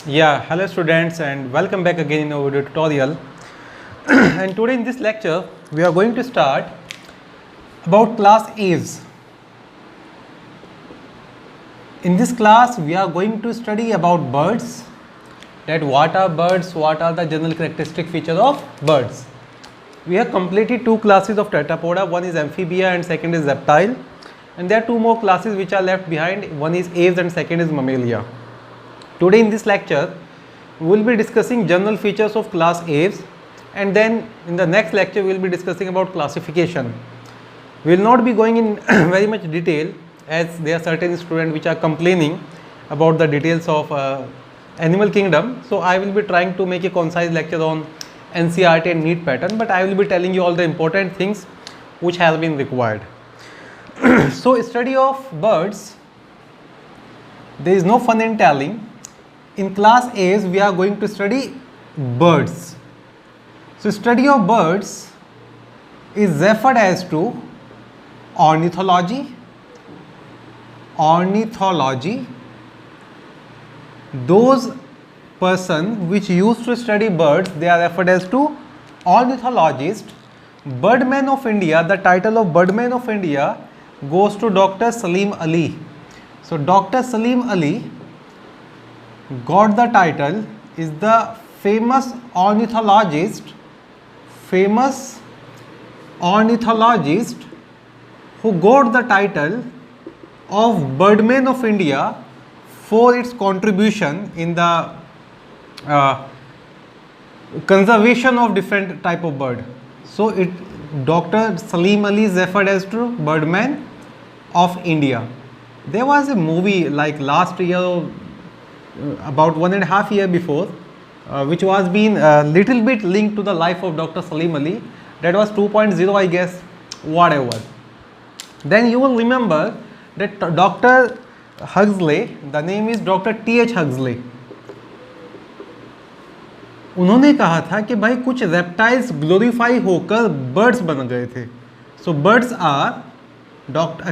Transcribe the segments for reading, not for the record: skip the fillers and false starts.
Yeah, hello students and welcome back again in our video tutorial. And today in this lecture we are going to start about class A's. In this class we are going to study about birds, that what are birds, what are the general characteristic features of birds. We have completed two classes of tetrapoda, one is amphibia and second is reptile, and there are two more classes which are left behind, one is aves and second is mammalia. Today in this lecture we will be discussing general features of class aves, and then in the next lecture we will be discussing about classification. We will not be going in very much detail, as there are certain students which are complaining about the details of animal kingdom. So I will be trying to make a concise lecture on NCERT and NEET pattern, but I will be telling you all the important things which has been required. So study of birds, there is no fun in telling. In class A's we are going to study birds. So study of birds is referred as to ornithology. Ornithology. Those person which used to study birds, they are referred as to ornithologist. Birdman of India, the title of Birdman of India goes to Dr. Salim Ali. So Dr. Salim Ali got the title, is the famous ornithologist who got the title of Birdman of India for its contribution in the conservation of different type of bird. So Dr. Salim Ali is referred as to Birdman of India. There was a movie like last year, about 1.5 years before, which was being a little bit linked to the life of Dr. Salim Ali. That was 2.0, I guess, whatever. Then you will remember that Dr. Huxley, the name is Dr. T.H. Huxley. उन्होंने कहा था कि भाई कुछ reptiles glorify होकर birds बन गए थे. So birds are,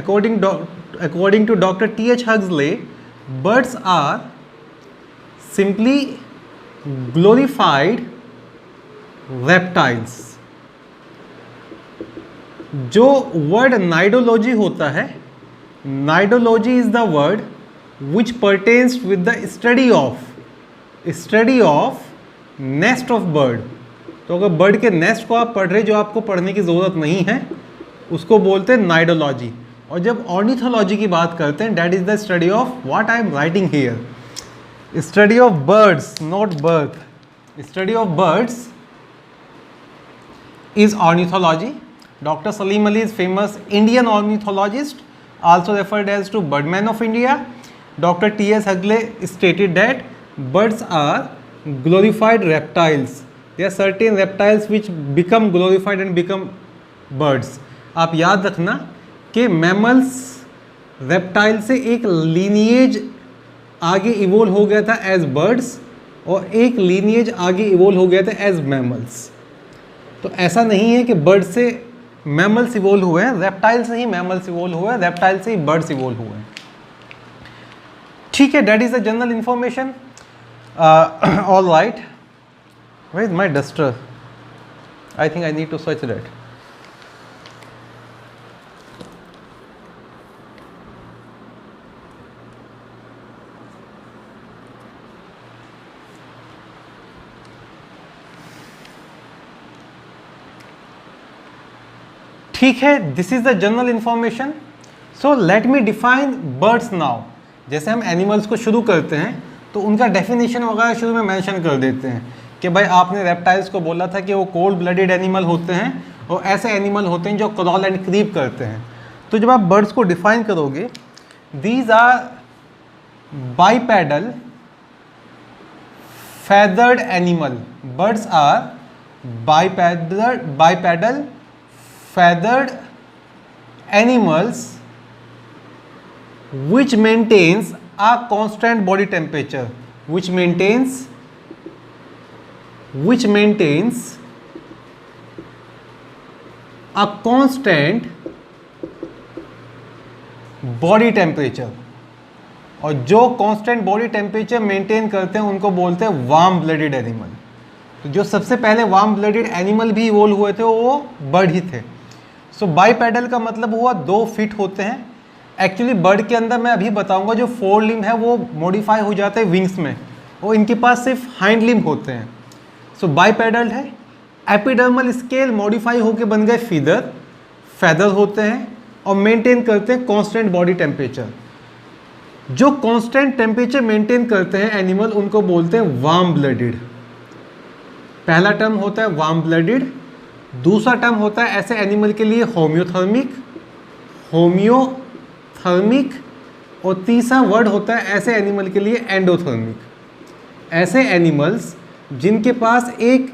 according to Dr. T.H. Huxley, birds are simply glorified reptiles. जो वर्ड नाइडोलॉजी होता है, nidology is the word which pertains with the study of nest of bird. तो अगर bird के नेस्ट को आप पढ़ रहे, जो आपको पढ़ने की ज़रूरत नहीं है, उसको बोलते हैं नाइडोलॉजी. और जब ऑर्निथोलॉजी की बात करते हैं, that is the study of what I am writing here, study of birds, not birth. Study of birds is ornithology. Dr. Salim Ali is famous Indian ornithologist, also referred as to Birdman of India. Dr. T.S. Huxley stated that birds are glorified reptiles. There are certain reptiles which become glorified and become birds. आप याद रखना कि mammals reptile से एक lineage आगे evolve हो गया था एज बर्ड्स, और एक लीनिएज आगे इवोल्व हो गया था एज मैमल्स. तो ऐसा नहीं है कि बर्ड से मैमल्स इवोल्व हुए हैं, रेप्टाइल से ही मैमल्स इवोल्व हुए हैं, रेप्टाइल से ही बर्ड्स इवोल्व हुए हैं. ठीक है, that is the general information. All right, where is my duster? I think I need to search that. ठीक है, this is the general information. So let me define birds now. जैसे हम animals को शुरू करते हैं तो उनका डेफिनेशन वगैरह शुरू में मेंशन कर देते हैं कि भाई आपने रेप्टाइल्स को बोला था कि वो कोल्ड ब्लडेड एनिमल होते हैं, और ऐसे एनिमल होते हैं जो क्रॉल एंड क्रीप करते हैं. तो जब आप बर्ड्स को डिफाइन करोगे, these are bipedal feathered animal. Birds are bipedal feathered animals which maintains a constant body temperature, which maintains a constant body temperature. और जो कांस्टेंट बॉडी टेम्परेचर मेंटेन करते हैं उनको बोलते हैं वार्म ब्लडेड एनिमल। तो जो सबसे पहले वार्म ब्लडेड एनिमल भी इवोल्व हुए थे वो बर्ड ही थे। सो बाइपेडल का मतलब हुआ 2 फीट होते हैं। एक्चुअली बर्ड के अंदर मैं अभी बताऊंगा जो 4 लिम्ब है वो मॉडिफाई हो जाते हैं विंग्स में, वो इनके पास सिर्फ हाइंड लिम्ब होते हैं। सो बाइपेडल है। एपिडर्मल स्केल मॉडिफाई होके बन गए फेदर होते हैं और मेंटेन करते हैं कांस्टेंट बॉडी टेम्परेचर। जो कांस्टेंट टेम्परेचर मेंटेन करते हैं एनिमल उनको बोलते हैं वार्म ब्लडेड। पहला टर्म होता है वार्म ब्लडेड, दूसरा टर्म होता है ऐसे एनिमल के लिए होम्योथर्मिक और तीसरा वर्ड होता है ऐसे एनिमल के लिए एंडोथर्मिक। ऐसे एनिमल्स जिनके पास एक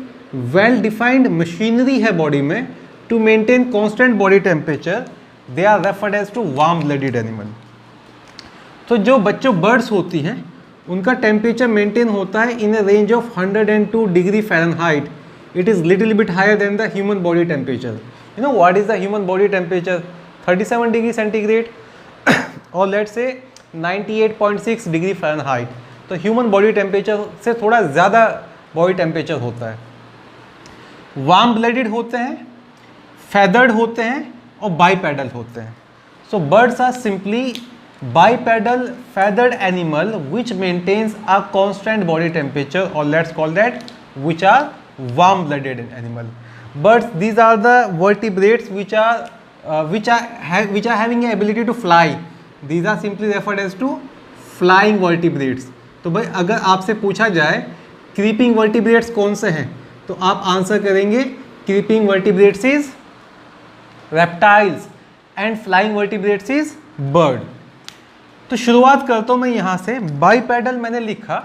वेल डिफाइंड मशीनरी है बॉडी में to maintain constant body temperature, they are referred as to warm blooded animal. तो जो बच्चों बर्ड्स होती हैं उनका टेम्परेचर मेंटेन होता है in a range of 102 degree Fahrenheit. It is little bit higher than the human body temperature. You know what is the human body temperature? 37 degree centigrade और let's say 98.6 degree Fahrenheit. तो human body temperature से थोड़ा ज़्यादा body temperature होता है। Warm blooded होते हैं, feathered होते हैं और बाइपेडल होते हैं। So birds are simply bipedal feathered animal which maintains a constant body temperature, or let's call that which are warm blooded animal. Birds, these are the vertebrates which are having a ability to fly. These are simply referred as to flying vertebrates. तो भाई अगर आपसे पूछा जाए creeping vertebrates कौन से हैं तो आप आंसर करेंगे creeping vertebrates is reptiles and flying vertebrates is bird. तो शुरुआत करता हूँ मैं यहाँ से। बाइपेडल मैंने लिखा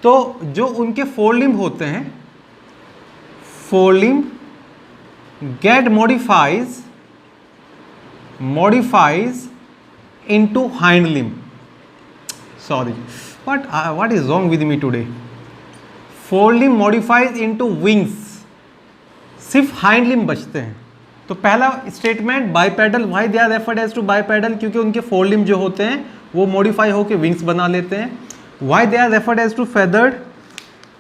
तो जो उनके 4 लिम्ब होते हैं, 4 limb get modifies into hind limb. Sorry, what is wrong with me today? 4 limb modifies into wings. सिर्फ हाइंड लिम्ब बचते हैं। तो पहला statement bipedal, why they are referred as to bipedal? क्योंकि उनके 4 लिम्ब जो होते हैं वो मॉडिफाई होकर विंग्स बना लेते हैं। Why they are referred as to feathered?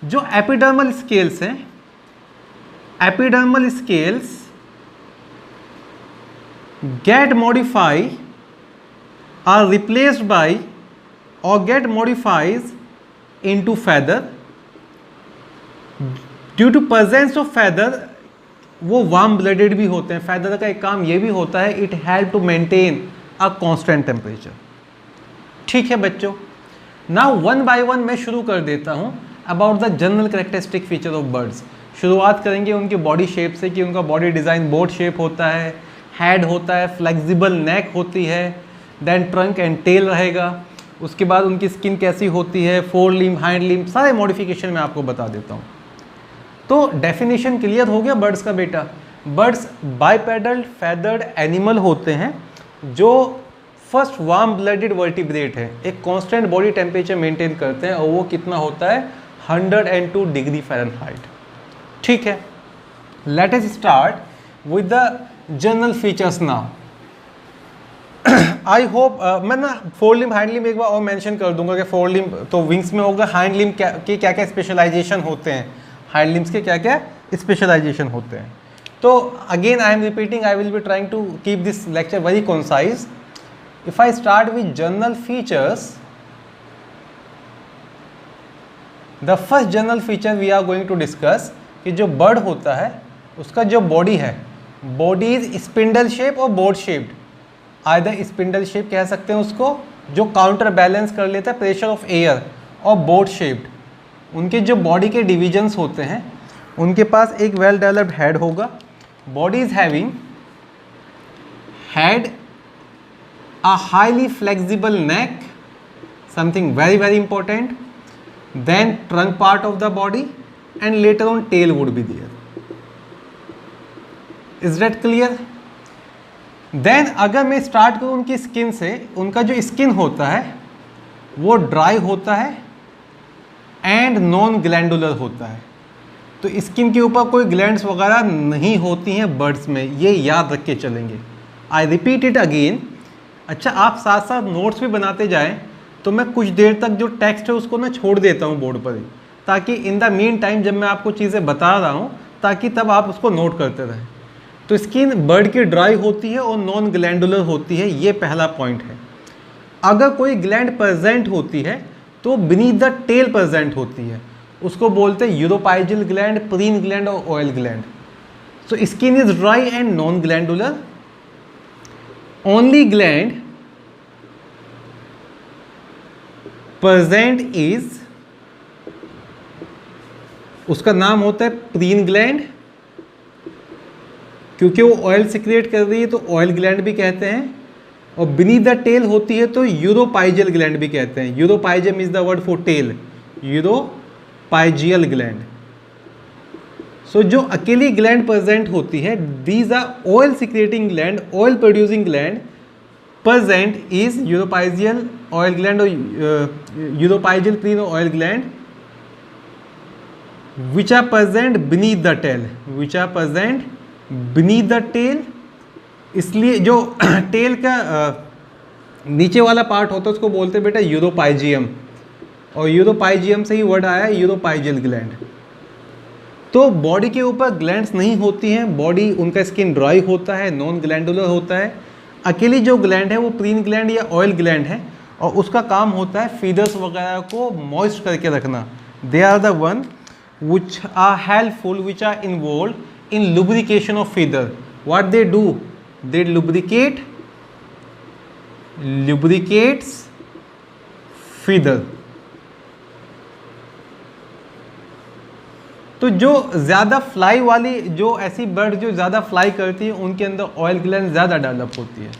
जो एपिडर्मल स्केल्स हैं, epidermal scales get modify are replaced by or get modifies into feather due to presence of feather। वो वार्म ब्लडेड भी होते हैं। फेदर का एक काम ये भी होता है, it help to maintain a constant temperature. ठीक है बच्चों, नाउ वन बाय वन मैं शुरू कर देता हूँ about the general characteristic feature of birds. शुरुआत करेंगे उनकी बॉडी शेप से कि उनका बॉडी डिज़ाइन बोट शेप होता है, हेड होता है, फ्लेक्सिबल नेक होती है, देन ट्रंक एंड टेल रहेगा। उसके बाद उनकी स्किन कैसी होती है, 4 लिम्ब, हाइंड लिम्ब, सारे मॉडिफिकेशन मैं आपको बता देता हूँ। तो डेफिनेशन क्लियर हो गया बर्ड्स का बेटा। बर्ड्स बाइपेडल फेदर्ड एनिमल होते हैं जो फर्स्ट वार्म ब्लडेड वर्टिब्रेट है, एक कांस्टेंट बॉडी टेम्परेचर मेंटेन करते हैं और वो कितना होता है 102 डिग्री फ़ारेनहाइट। ठीक है, let us start with the general features now. I hope मैं ना 4 लिम्ब हाइंड लिम्ब एक बार और मेंशन कर दूंगा कि 4 लिम्ब तो विंग्स में होगा, हाइंड लिम्ब के क्या क्या स्पेशलाइजेशन होते हैं, हाइंड लिम्ब्स के क्या क्या स्पेशलाइजेशन होते हैं। तो again I am repeating, I will be trying to keep this lecture very concise. If I start with general features, the first general feature we are going to discuss कि जो bird होता है उसका जो body है, body is spindle shape और boat shaped. Either spindle shape कह सकते हैं उसको, जो काउंटर बैलेंस कर लेता है प्रेशर ऑफ एयर, और बोट शेप्ड। उनके जो बॉडी के डिविजन्स होते हैं, उनके पास एक वेल डेवलप्ड हेड होगा। Body is having head, a highly flexible neck, something very very important, then trunk part of the body and later on tail would be there. Is that clear? Then अगर मैं start करूँ उनकी skin से, उनका जो skin होता है वो ड्राई होता है एंड नॉन ग्लैंडुलर होता है। तो स्किन के ऊपर कोई ग्लैंड्स वगैरह नहीं होती हैं बर्ड्स में, ये याद रख के चलेंगे। I repeat it again. अच्छा, आप साथ साथ नोट्स भी बनाते जाएं तो मैं कुछ देर तक जो टेक्स्ट है उसको ना छोड़ देता हूँ बोर्ड पर ही, ताकि इन द मीन टाइम जब मैं आपको चीज़ें बता रहा हूँ ताकि तब आप उसको नोट करते रहें। तो स्किन बर्ड की ड्राई होती है और नॉन ग्लैंडुलर होती है, ये पहला पॉइंट है। अगर कोई ग्लैंड प्रेजेंट होती है तो बीनीथ द टेल प्रेजेंट होती है, उसको बोलते हैं यूरोपाइजल ग्लैंड, प्रीन ग्लैंड और oil gland. So skin is dry and non glandular. Only gland present is, उसका नाम होता है प्रीन ग्लैंड, क्योंकि वो ऑयल सिक्रिएट कर रही है तो ऑयल ग्लैंड भी कहते हैं। और बीनीथ द टेल होती है तो यूरोपाइजल ग्लैंड भी कहते हैं। Uropygium is the word for tail, uropygial gland. So जो अकेली ग्लैंड प्रेजेंट होती है, these are oil secreting gland, oil producing gland present is uropygial oil gland और uropygial preen oil gland which are present beneath the tail, which are present beneath the tail। इसलिए जो tell का नीचे वाला part होता है उसको बोलते हैं बेटा यूरोपाइजियम, और यूरोपाइजियम से ही वर्ड आया यूरोपाइजल ग्लैंड। तो बॉडी के ऊपर ग्लैंड्स नहीं होती हैं, बॉडी उनका स्किन ड्राई होता है, नॉन ग्लैंडुलर होता है। अकेली जो ग्लैंड है वो प्रीन ग्लैंड या ऑयल ग्लैंड है, और उसका काम होता है फीदर्स वगैरह को मॉइस्ट करके रखना। They are the one which are helpful, which are involved in lubrication of feather. What they do? They lubricates feather। तो जो ज़्यादा फ्लाई वाली, जो ऐसी बर्ड जो ज़्यादा फ्लाई करती है उनके अंदर ऑयल ग्लैंड ज़्यादा डेवलप होती है,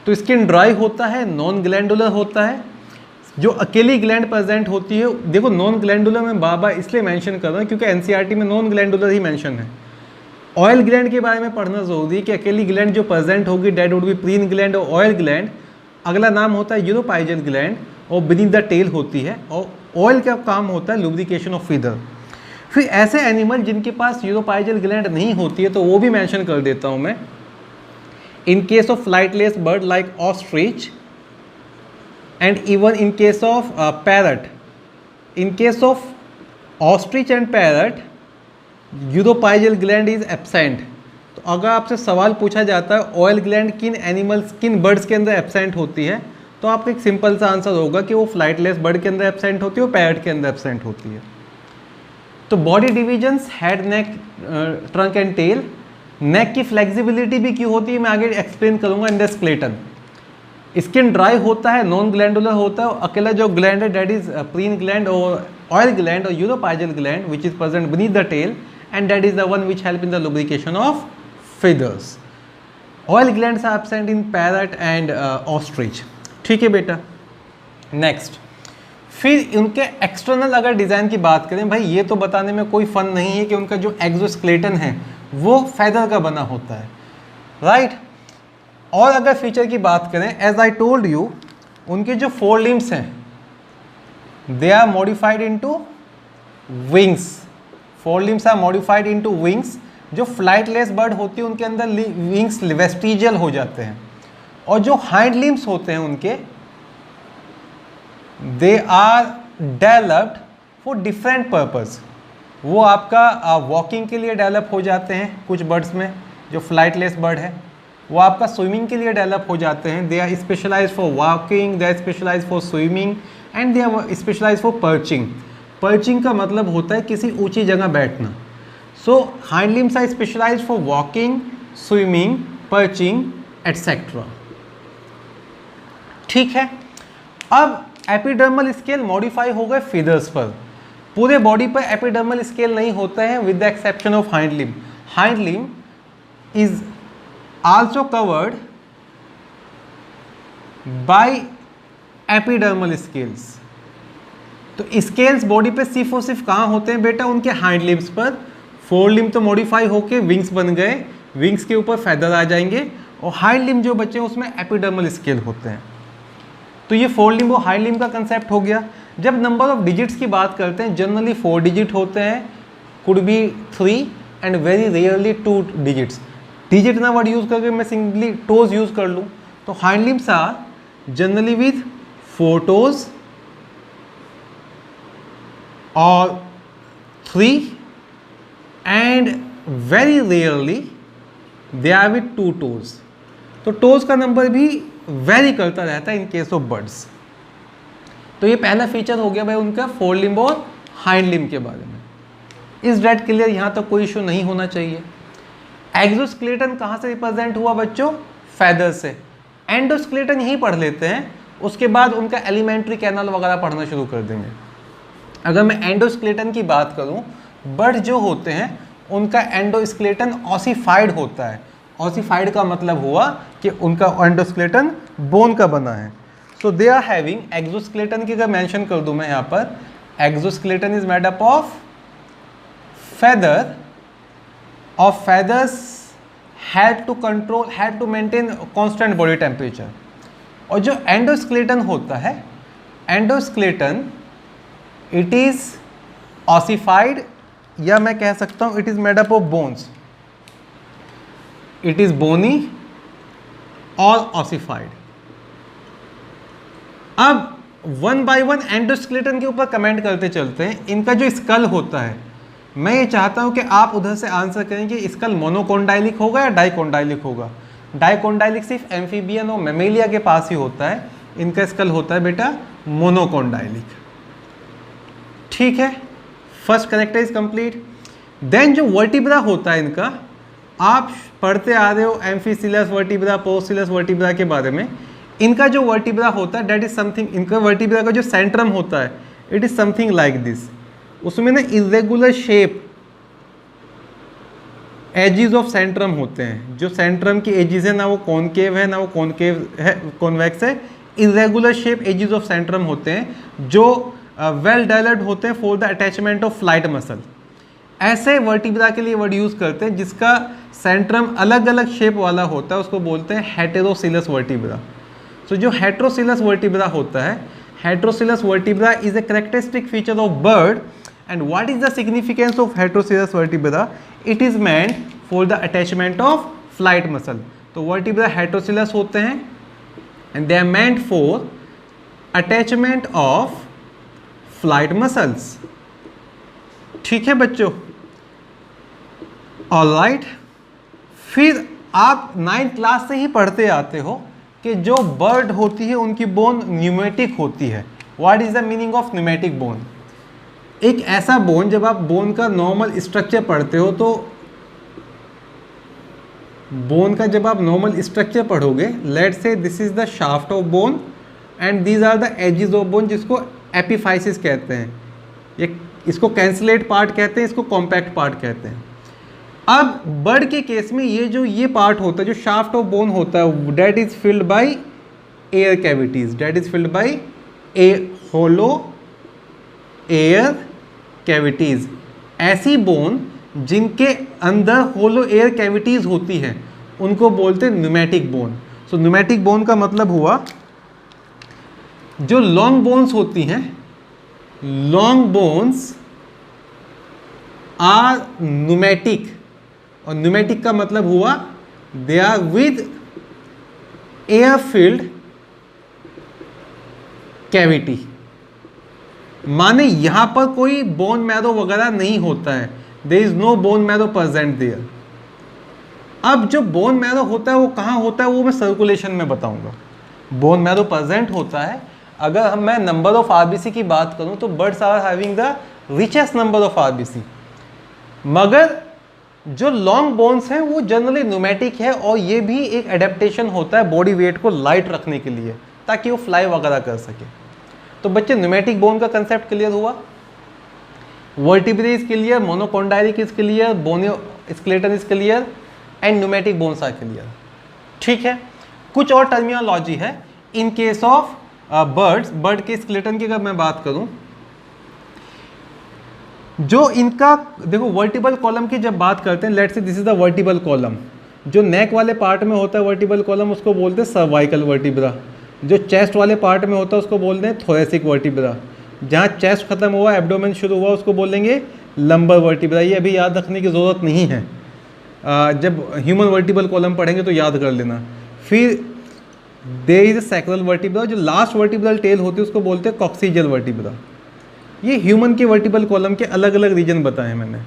तो स्किन ड्राई होता है, नॉन ग्लैंडुलर होता है। जो अकेली ग्लैंड प्रेजेंट होती है, देखो नॉन ग्लैंडुलर में बाबा इसलिए मेंशन कर रहा हूँ क्योंकि एनसीईआरटी में नॉन ग्लैंडुलर ही मेंशन है। ऑयल ग्लैंड के बारे में पढ़ना जरूरी है कि अकेली ग्लैंड जो प्रेजेंट होगी that would be preen gland और ऑयल ग्लैंड। अगला नाम होता है यूरोपाइजल ग्लैंड और बीनीथ द टेल होती है, और ऑयल का काम होता है लुब्रिकेशन ऑफ फीदर। फिर ऐसे एनिमल जिनके पास यूरोपाइजल ग्लैंड नहीं होती है तो वो भी मेंशन कर देता हूँ मैं। इन case of flightless bird like ostrich and even in case of parrot, in case of ostrich and parrot uropygial gland is absent. तो अगर आपसे सवाल पूछा जाता है ऑयल ग्लैंड किन एनिमल्स, किन बर्ड्स के अंदर एब्सेंट होती है, तो आपका एक सिंपल सा आंसर होगा कि वो फ्लाइटलेस बर्ड के अंदर एब्सेंट होती है और पैरट के अंदर एब्सेंट होती है। तो body divisions head, neck, trunk and tail. Neck की फ्लेक्सिबिलिटी भी क्यों होती है मैं आगे एक्सप्लेन करूंगा in the skeleton. Skin dry होता है, नॉन ग्लैंडुलर होता है, अकेला जो ग्लैंड है डेट इज प्रीन ग्लैंड और ऑयल ग्लैंड और uropygial gland which is present beneath the tail and that is the one which help in the lubrication of feathers. Oil glands are absent in parrot and ostrich. ठीक है बेटा। Next, फिर उनके external अगर design की बात करें, भाई ये तो बताने में कोई फन नहीं है कि उनका जो एक्सोस्केलेटन है वो फैदर का बना होता है, राइट। और अगर फीचर की बात करें, एज आई टोल्ड यू, उनके जो फोर लिम्स हैं they are modified into wings. Fore limbs are modified into wings. जो फ्लाइटलेस बर्ड होती है उनके अंदर विंग्स वेस्टिजियल हो जाते हैं, और जो हाइंड लिम्स होते हैं उनके they are developed for different purpose. वो आपका वॉकिंग के लिए डेवलप हो जाते हैं कुछ बर्ड्स में, जो फ्लाइटलेस बर्ड है वो आपका स्विमिंग के लिए डेवलप हो जाते हैं। They are specialize for walking, they are specialize for swimming and they are specialize for perching. Perching का मतलब होता है किसी ऊंची जगह बैठना। So hind limbs are specialize for walking, swimming, perching etcetera. ठीक है। अब एपिडर्मल स्केल मॉडिफाई हो गए फीदर्स पर। पूरे बॉडी पर एपिडर्मल स्केल नहीं होता है with the exception of hind limb. Hind limb is also covered by epidermal scales. तो स्केल्स बॉडी पे सिर्फ और सिर्फ कहाँ होते हैं बेटा? उनके हाइंड लिम्स पर। फोर लिम्ब तो मॉडिफाई होके विंग्स बन गए, विंग्स के ऊपर फैदर आ जाएंगे, और हाइंड लिम्ब जो बचे हैं उसमें एपिडर्मल स्केल होते हैं। तो ये फोर लिम्ब और हाइंड लिम्ब का कंसेप्ट हो गया। जब नंबर ऑफ डिजिट्स की बात करते हैं, जनरली 4 डिजिट होते हैं, could be 3 and very rarely 2 digits. Digit ना वर्ड यूज करके मैं सिंपली टोज यूज कर लूँ, तो hind limbs are generally with 4 toes और 3 and very rarely they are with 2 toes. तो टोज का नंबर भी वेरी करता रहता है इन केस ऑफ बर्ड्स। तो ये पहला फीचर हो गया भाई उनका फोर लिम्ब और हाइंड लिम्ब के बारे में। इस डेट क्लियर, यहाँ तक कोई इशू नहीं होना चाहिए। एक्सोस्केलेटन कहाँ से रिप्रेजेंट हुआ बच्चों? फेदर से। एंडोस्केलेटन यहीं पढ़ लेते हैं, उसके बाद उनका एलिमेंट्री कैनल वगैरह पढ़ना शुरू कर देंगे। अगर मैं एंडोस्केलेटन की बात करूं, बर्ड जो होते हैं उनका एंडोस्केलेटन ऑसिफाइड होता है। ऑसिफाइड का मतलब हुआ कि उनका एंडोस्केलेटन बोन का बना है। So they are having, exoskeleton की अगर मेंशन कर दूं मैं यहाँ पर, exoskeleton is made up of feather, और feathers have to maintain constant body temperature. और जो एंडोस्केलेटन होता है, एंडोस्केलेटन इट इज ऑसिफाइड, या मैं कह सकता हूं it is made up of bones. It is bony और ऑसिफाइड। अब वन बाय वन एंडोस्केलेटन के ऊपर कमेंट करते चलते हैं। इनका जो स्कल होता है, मैं ये चाहता हूं कि आप उधर से आंसर करें कि स्कल मोनोकोंडाइलिक होगा या डाइकोंडाइलिक होगा। डाइकोंडाइलिक सिर्फ एम्फीबियन और मेमेलिया के पास ही होता है, इनका स्कल होता है बेटा मोनोकोंडाइलिक। ठीक है, first character is complete. Then जो वर्टिब्रा होता है इनका, आप पढ़ते आ रहे हो एम्फीसिलस वर्टिब्रा, पोस्टिलस वर्टिब्रा के बारे में। इनका जो वर्टिब्रा होता है, दैट इज समथिंग, इनका वर्टिब्रा का जो सेंट्रम होता है, it is something like this. उसमें ना irregular shape edges of Centrum होते हैं। जो सेंट्रम की एजिज है ना वो कॉनकेव है ना वो कॉनकेव है, कॉन्वेक्स है। Irregular shape edges of Centrum होते हैं जो वेल डेवलप्ड होते हैं for the attachment of flight muscle. ऐसे वर्टिब्रा के लिए वर्ड यूज़ करते हैं जिसका सेंट्रम अलग अलग शेप वाला होता है, उसको बोलते हैं हेटेरोसिलस वर्टिब्रा। सो जो हेटेरोसिलस वर्टिब्रा होता है, heterocoelous vertebra is a characteristic feature of bird. And what is the significance of heterocoelous vertebra? It is meant for the attachment of flight muscle. तो vertebra heterocoelous होते हैं and they are meant for attachment of flight muscles. ठीक है बच्चों, alright। फिर आप 9th class से ही पढ़ते आते हो कि जो बर्ड होती है उनकी बोन न्यूमेटिक होती है। What is the meaning of pneumatic bone? एक ऐसा बोन, जब आप बोन का नॉर्मल स्ट्रक्चर पढ़ते हो तो बोन का जब आप नॉर्मल स्ट्रक्चर पढ़ोगे, let's say this is the shaft of bone and these are the edges of bone, जिसको एपिफाइसिस कहते हैं। ये इसको कैंसलेट पार्ट कहते हैं, इसको कॉम्पैक्ट पार्ट कहते हैं। अब बर्ड के केस में ये पार्ट होता है, जो शाफ्ट ऑफ बोन होता है, that is filled by air cavities, that is filled by a hollow air cavities. ऐसी बोन जिनके अंदर होलो एयर कैविटीज होती हैं उनको बोलते हैं pneumatic bone. So pneumatic bone का मतलब हुआ जो लॉन्ग बोन्स होती हैं, लॉन्ग बोन्स आर न्यूमेटिक, और न्यूमेटिक का मतलब हुआ they are with air filled cavity. माने यहां पर कोई बोन मैरो वगैरह नहीं होता है, there is no bone marrow present there. अब जो बोन मैरो होता है वो कहाँ होता है, वो मैं सर्कुलेशन में बताऊंगा। बोन मैरो प्रेजेंट होता है, अगर मैं नंबर ऑफ आरबीसी की बात करूं तो birds are having the richest number of RBC, मगर जो लॉन्ग बोन्स हैं वो जनरली न्यूमेटिक है, और ये भी एक एडेप्टेशन होता है बॉडी वेट को लाइट रखने के लिए ताकि वो फ्लाई वगैरह कर सके। तो बच्चे न्यूमेटिक बोन का कंसेप्ट क्लियर हुआ, vertebrae is clear, monocondylic is clear, bony skeleton is clear and pneumatic bones are clear. ठीक है, कुछ और टर्मिनोलॉजी है in case of birds. Bird के स्केलेटन की अगर मैं बात करूं, जो इनका देखो वर्टिबल कॉलम की जब बात करते हैं, let's say this is the vertebral column. जो नेक वाले पार्ट में होता है वर्टिबल कॉलम, उसको बोलते हैं सर्वाइकल वर्टिब्रा। जो चेस्ट वाले पार्ट में होता है उसको बोलते हैं थोरेसिक वर्टिब्रा। जहाँ चेस्ट खत्म हुआ, एब्डोमेन शुरू हुआ, उसको बोलेंगे लंबर वर्टिब्रा। ये अभी याद रखने की ज़रूरत नहीं है, जब ह्यूमन वर्टिबल कॉलम पढ़ेंगे तो याद कर लेना। फिर there is a sacral vertebra. जो लास्ट वर्टिब्रल टेल होती है उसको बोलते हैं कॉक्सिजियल वर्टिब्रा। ये ह्यूमन के वर्टिब्रल कॉलम के अलग अलग रीजन बताए हैं मैंने।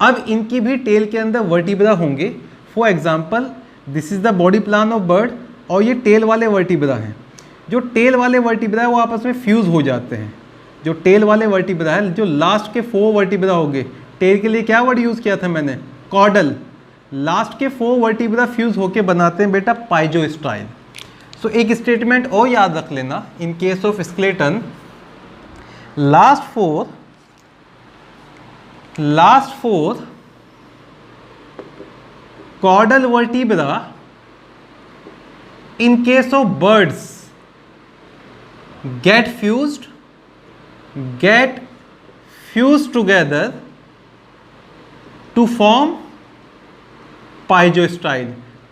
अब इनकी भी टेल के अंदर वर्टिब्रा होंगे। For example this is the body plan of bird, और ये टेल वाले वर्टिब्रा हैं। जो टेल वाले वर्टिब्रा है वो आपस में फ्यूज़ हो जाते हैं। जो टेल वाले वर्टिब्रा है, जो लास्ट के 4 वर्टिब्रा हो गए, टेल के लिए क्या वर्ड यूज़ किया था मैंने, कॉर्डल। लास्ट के 4 वर्टिब्रा फ्यूज़ होके बनाते हैं बेटा पाइजोस्टाइल। सो एक स्टेटमेंट और याद रख लेना, in case of skeleton last four caudal vertebra in case of birds get fused together to form pygostyle.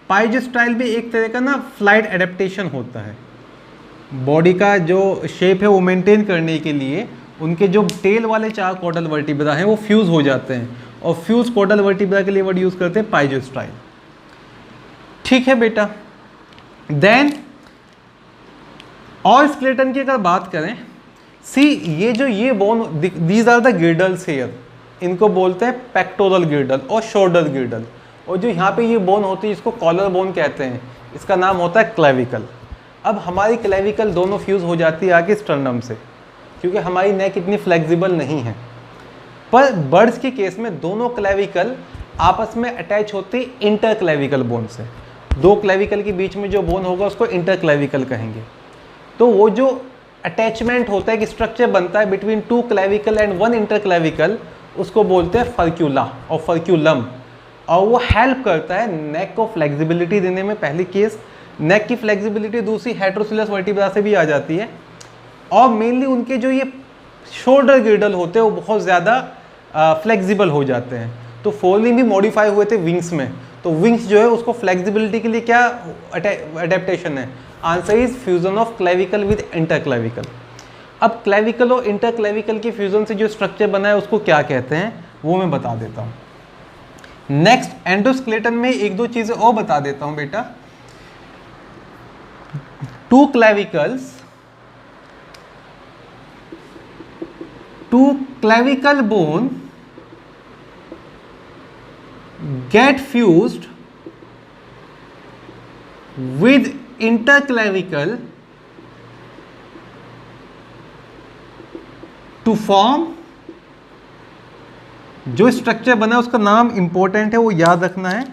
Pygostyle भी एक तरह का ना फ्लाइट एडेप्टेशन होता है। बॉडी का जो शेप है वो मेंटेन करने के लिए उनके जो टेल वाले 4 कॉर्डल वर्टिब्रा हैं वो फ्यूज़ हो जाते हैं, और फ्यूज कॉर्डल वर्टिब्रा के लिए वर्ड यूज़ करते हैं पाइजोस्टाइल। ठीक है बेटा। देन और स्केलेटन की अगर बात करें, सी ये bone, these are the girdles here, इनको बोलते हैं पेक्टोरल गिर्डल और शोल्डर गिर्डल। और जो यहाँ पे ये बोन होती है इसको कॉलर बोन कहते हैं, इसका नाम होता है क्लेविकल। अब हमारी क्लेविकल दोनों फ्यूज़ हो जाती है आगे स्टर्नम से, क्योंकि हमारी नेक इतनी फ्लेक्सिबल नहीं है। पर बर्ड्स के केस में दोनों क्लेविकल आपस में अटैच होते हैं इंटर क्लेविकल बोन से। 2 क्लेविकल के बीच में जो बोन होगा उसको इंटर क्लेविकल कहेंगे। तो वो जो अटैचमेंट होता है, कि स्ट्रक्चर बनता है between 2 clavicle and 1 inter clavicle, उसको बोलते हैं फर्क्यूला और फर्क्यूलम। और वो हेल्प करता है नेक को फ्लेक्सिबिलिटी देने में। पहली केस नेक की फ्लेक्सिबिलिटी, दूसरी हेटेरोसिलस वर्टिब्रा से भी आ जाती है। और मेनली उनके जो ये शोल्डर गिर्डल होते हैं वो बहुत ज़्यादा फ्लेक्सिबल हो जाते हैं। तो फोरलिम्ब भी मॉडिफाई हुए थे विंग्स में, तो विंग्स जो है उसको फ्लेक्सिबिलिटी के लिए क्या अडेप्टेशन है, answer is fusion of clavicle with inter clavicle. अब क्लेविकल और इंटर क्लेविकल के फ्यूजन से जो स्ट्रक्चर बना है उसको क्या कहते हैं वो मैं बता देता हूँ। नेक्स्ट एंडोस्केलेटन में 1-2 चीज़ें और बता देता हूँ बेटा। 2 clavicle bone get fused with interclavicle to form, जो स्ट्रक्चर बना है उसका नाम इंपॉर्टेंट है, वो याद रखना है,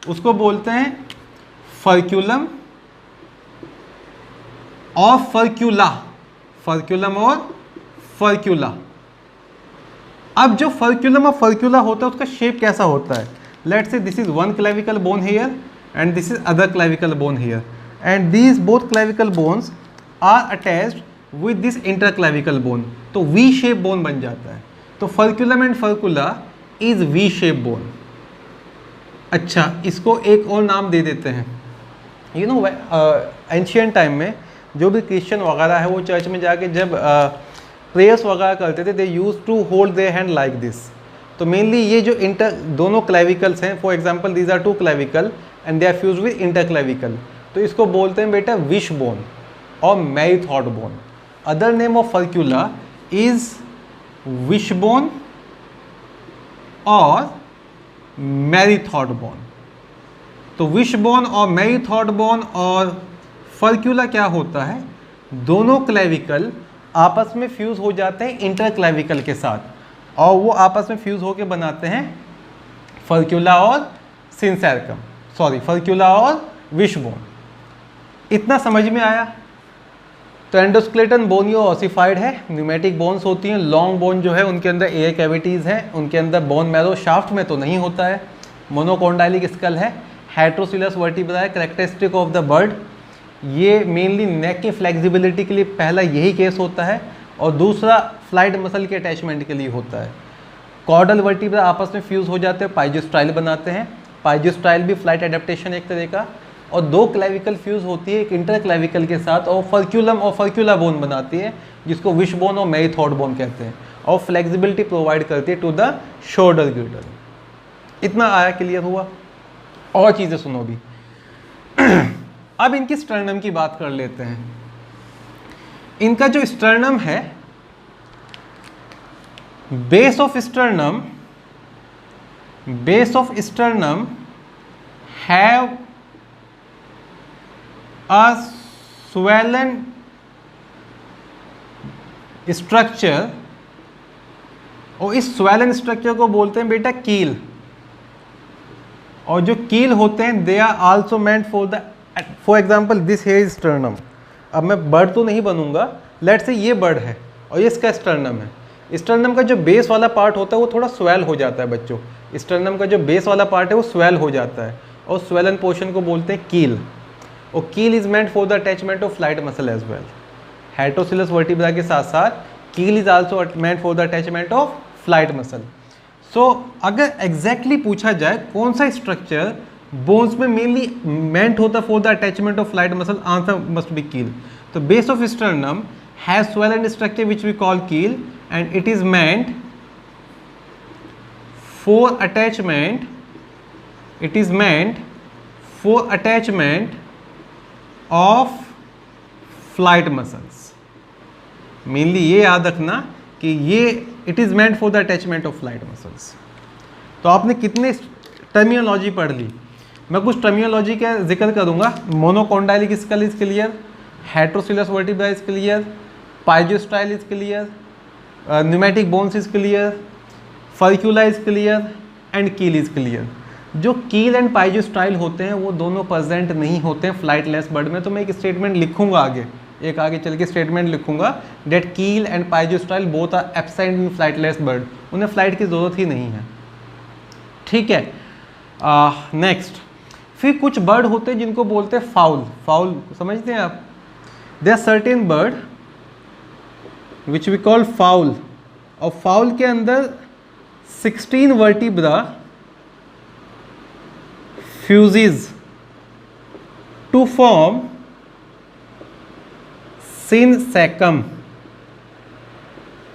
उसको बोलते हैं फर्क्यूलम और फर्क्यूला। फर्क्यूलम और फर्क्यूला। अब जो फर्क्यूलम और फर्क्यूला होता है उसका शेप कैसा होता है, let's say this is 1 clavicle bone here and this is other clavicle bone here, and these both clavicle bones are attached with this interclavicle bone, तो V shape bone बन जाता है। तो furculum and furcula is V shape bone। अच्छा, इसको एक और नाम दे देते हैं। यू नो एंशियंट टाइम में जो भी क्रिश्चियन वगैरह है वो चर्च में जाके जब प्रेयर्स वगैरह करते थे, they use to hold their hand like this. तो मेनली ये जो दोनों क्लेविकल्स हैं, for example these are 2 clavicle and they are fuse with interclavicle, तो इसको बोलते हैं बेटा विश बोन और merrythought bone. Other name of furcula is wish bone और मैरीथॉड बोन। तो विश बोन और मैरीथॉड बोन और फर्क्यूला क्या होता है, दोनों क्लेविकल आपस में फ्यूज हो जाते हैं इंटरक्लेविकल के साथ, और वो आपस में फ्यूज होके बनाते हैं फर्क्यूला और सिंसेरकम, सॉरी फर्क्यूला और विश बोन। इतना समझ में आया। तो एंडोस्केलेटन बोनियो ऑसिफाइड है, न्यूमेटिक बोन्स होती हैं। लॉन्ग बोन जो है उनके अंदर एयर कैविटीज़ हैं, उनके अंदर बोन मैरो शाफ्ट में तो नहीं होता है। मोनोकोंडाइलिक स्कल है, हेटेरोसिलस वर्टिब्रा है, कैरेक्टरिस्टिक ऑफ द बर्ड। ये मेनली नेक की फ्लेक्सिबिलिटी के लिए पहला यही केस होता है, और दूसरा फ्लाइट मसल के अटैचमेंट के लिए होता है। कॉर्डल वर्टिब्रा आपस में फ्यूज हो जाते हैं, पाइजोस्टाइल बनाते हैं। पाइजोस्टाइल भी फ्लाइट एडेप्टेशन एक तरह का। और 2 क्लेविकल फ्यूज होती है एक इंटर क्लेविकल के साथ, और फर्क्यूलम और फर्क्यूला बोन बनाती है, जिसको विश बोन और मैरीथॉड बोन कहते हैं, और फ्लेक्सिबिलिटी प्रोवाइड करती है टू द शोल्डर गिर्डल। इतना आया, क्लियर हुआ? और चीज़ें सुनो भी। अब इनकी स्टर्नम की बात कर लेते हैं। इनका जो स्टर्नम है base of sternum have a swollen structure, और इस swollen structure को बोलते हैं बेटा कील, और जो कील होते हैं they are also meant for example this है स्टर्नम। अब मैं बर्ड तो नहीं बनूंगा, लेट से ये बर्ड है और ये इसका स्टर्नम है। स्टर्नम का जो बेस वाला पार्ट होता है वो थोड़ा स्वेल हो जाता है बच्चों, स्टर्नम का जो बेस वाला पार्ट है वो स्वेल हो जाता है, और स्वेलन पोर्शन को बोलते हैं कील, और keel is meant for the attachment of flight muscle as well. Heterocoelous vertebra के साथ साथ keel is also meant for the attachment of flight muscle. So अगर एग्जैक्टली पूछा जाए कौन सा स्ट्रक्चर बोन्स में मेनली मेंट होता for the attachment of flight muscle, answer must be keel. तो base of sternum has swollen structure which we call keel, and it is meant for attachment, it is meant for attachment of flight muscles। Mainly ये याद रखना कि ये it is meant for the attachment of flight muscles. तो आपने कितने terminology पढ़ ली, मैं कुछ टर्मिनोलॉजी का जिक्र करूंगा। Monocondylic skull is clear, heterocoelous vertebra is clear, pygostyle is clear, pneumatic bones is clear, furcula is clear and keel is clear. जो कील एंड पाइजोस्टाइल होते हैं वो दोनों प्रेजेंट नहीं होते हैं फ्लाइटलेस बर्ड में। तो मैं एक स्टेटमेंट लिखूंगा आगे, एक आगे चल के स्टेटमेंट लिखूंगा that keel and pygostyle both are absent in flightless bird, उन्हें फ्लाइट की ज़रूरत ही नहीं है, ठीक है। नेक्स्ट, फिर कुछ बर्ड होते हैं जिनको बोलते हैं फाउल। फाउल समझते हैं आप? There are certain bird which we call fowl, और फाउल के अंदर 16 vertebra fuses to form synsacrum.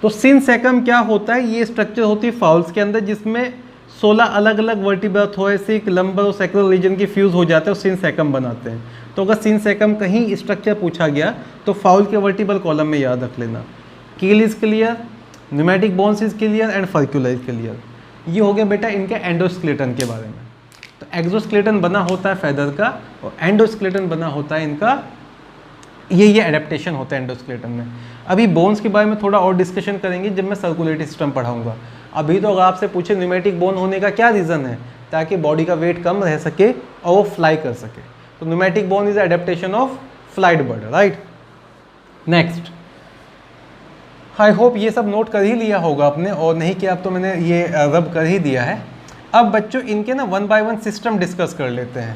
तो सिनसेकम क्या होता है? ये स्ट्रक्चर होती है फाउल्स के अंदर जिसमें 16 अलग अलग वर्टिब्रा थोरेसिक, लंबर और सैक्रल रीजन की फ्यूज हो जाते हैं और सिनसेकम बनाते हैं। तो अगर सिनसेकम कहीं स्ट्रक्चर पूछा गया तो फाउल के वर्टिब्रल कॉलम में याद रख लेना। Keel is clear, pneumatic bones is clear and furcula is clear. ये हो गया बेटा इनके एंडोस्केलेटन के बारे में। तो एक्सोस्केलेटन बना होता है फेदर का और एंडोस्केलेटन बना होता है इनका, ये एडेप्टेशन होता है एंडोस्केलेटन में। अभी बोन्स के बारे में थोड़ा और डिस्कशन करेंगे जब मैं सर्कुलेटरी सिस्टम पढ़ाऊंगा। अभी तो अगर आपसे पूछे न्यूमेटिक बोन होने का क्या रीज़न है, ताकि बॉडी का वेट कम रह सके और वो फ्लाई कर सके। तो pneumatic bone is adaptation of flight bird, right. Next, I hope ये सब नोट कर ही लिया होगा आपने, और नहीं किया अब तो मैंने ये रब कर ही दिया है। अब बच्चों इनके ना 1 बाय 1 सिस्टम डिस्कस कर लेते हैं।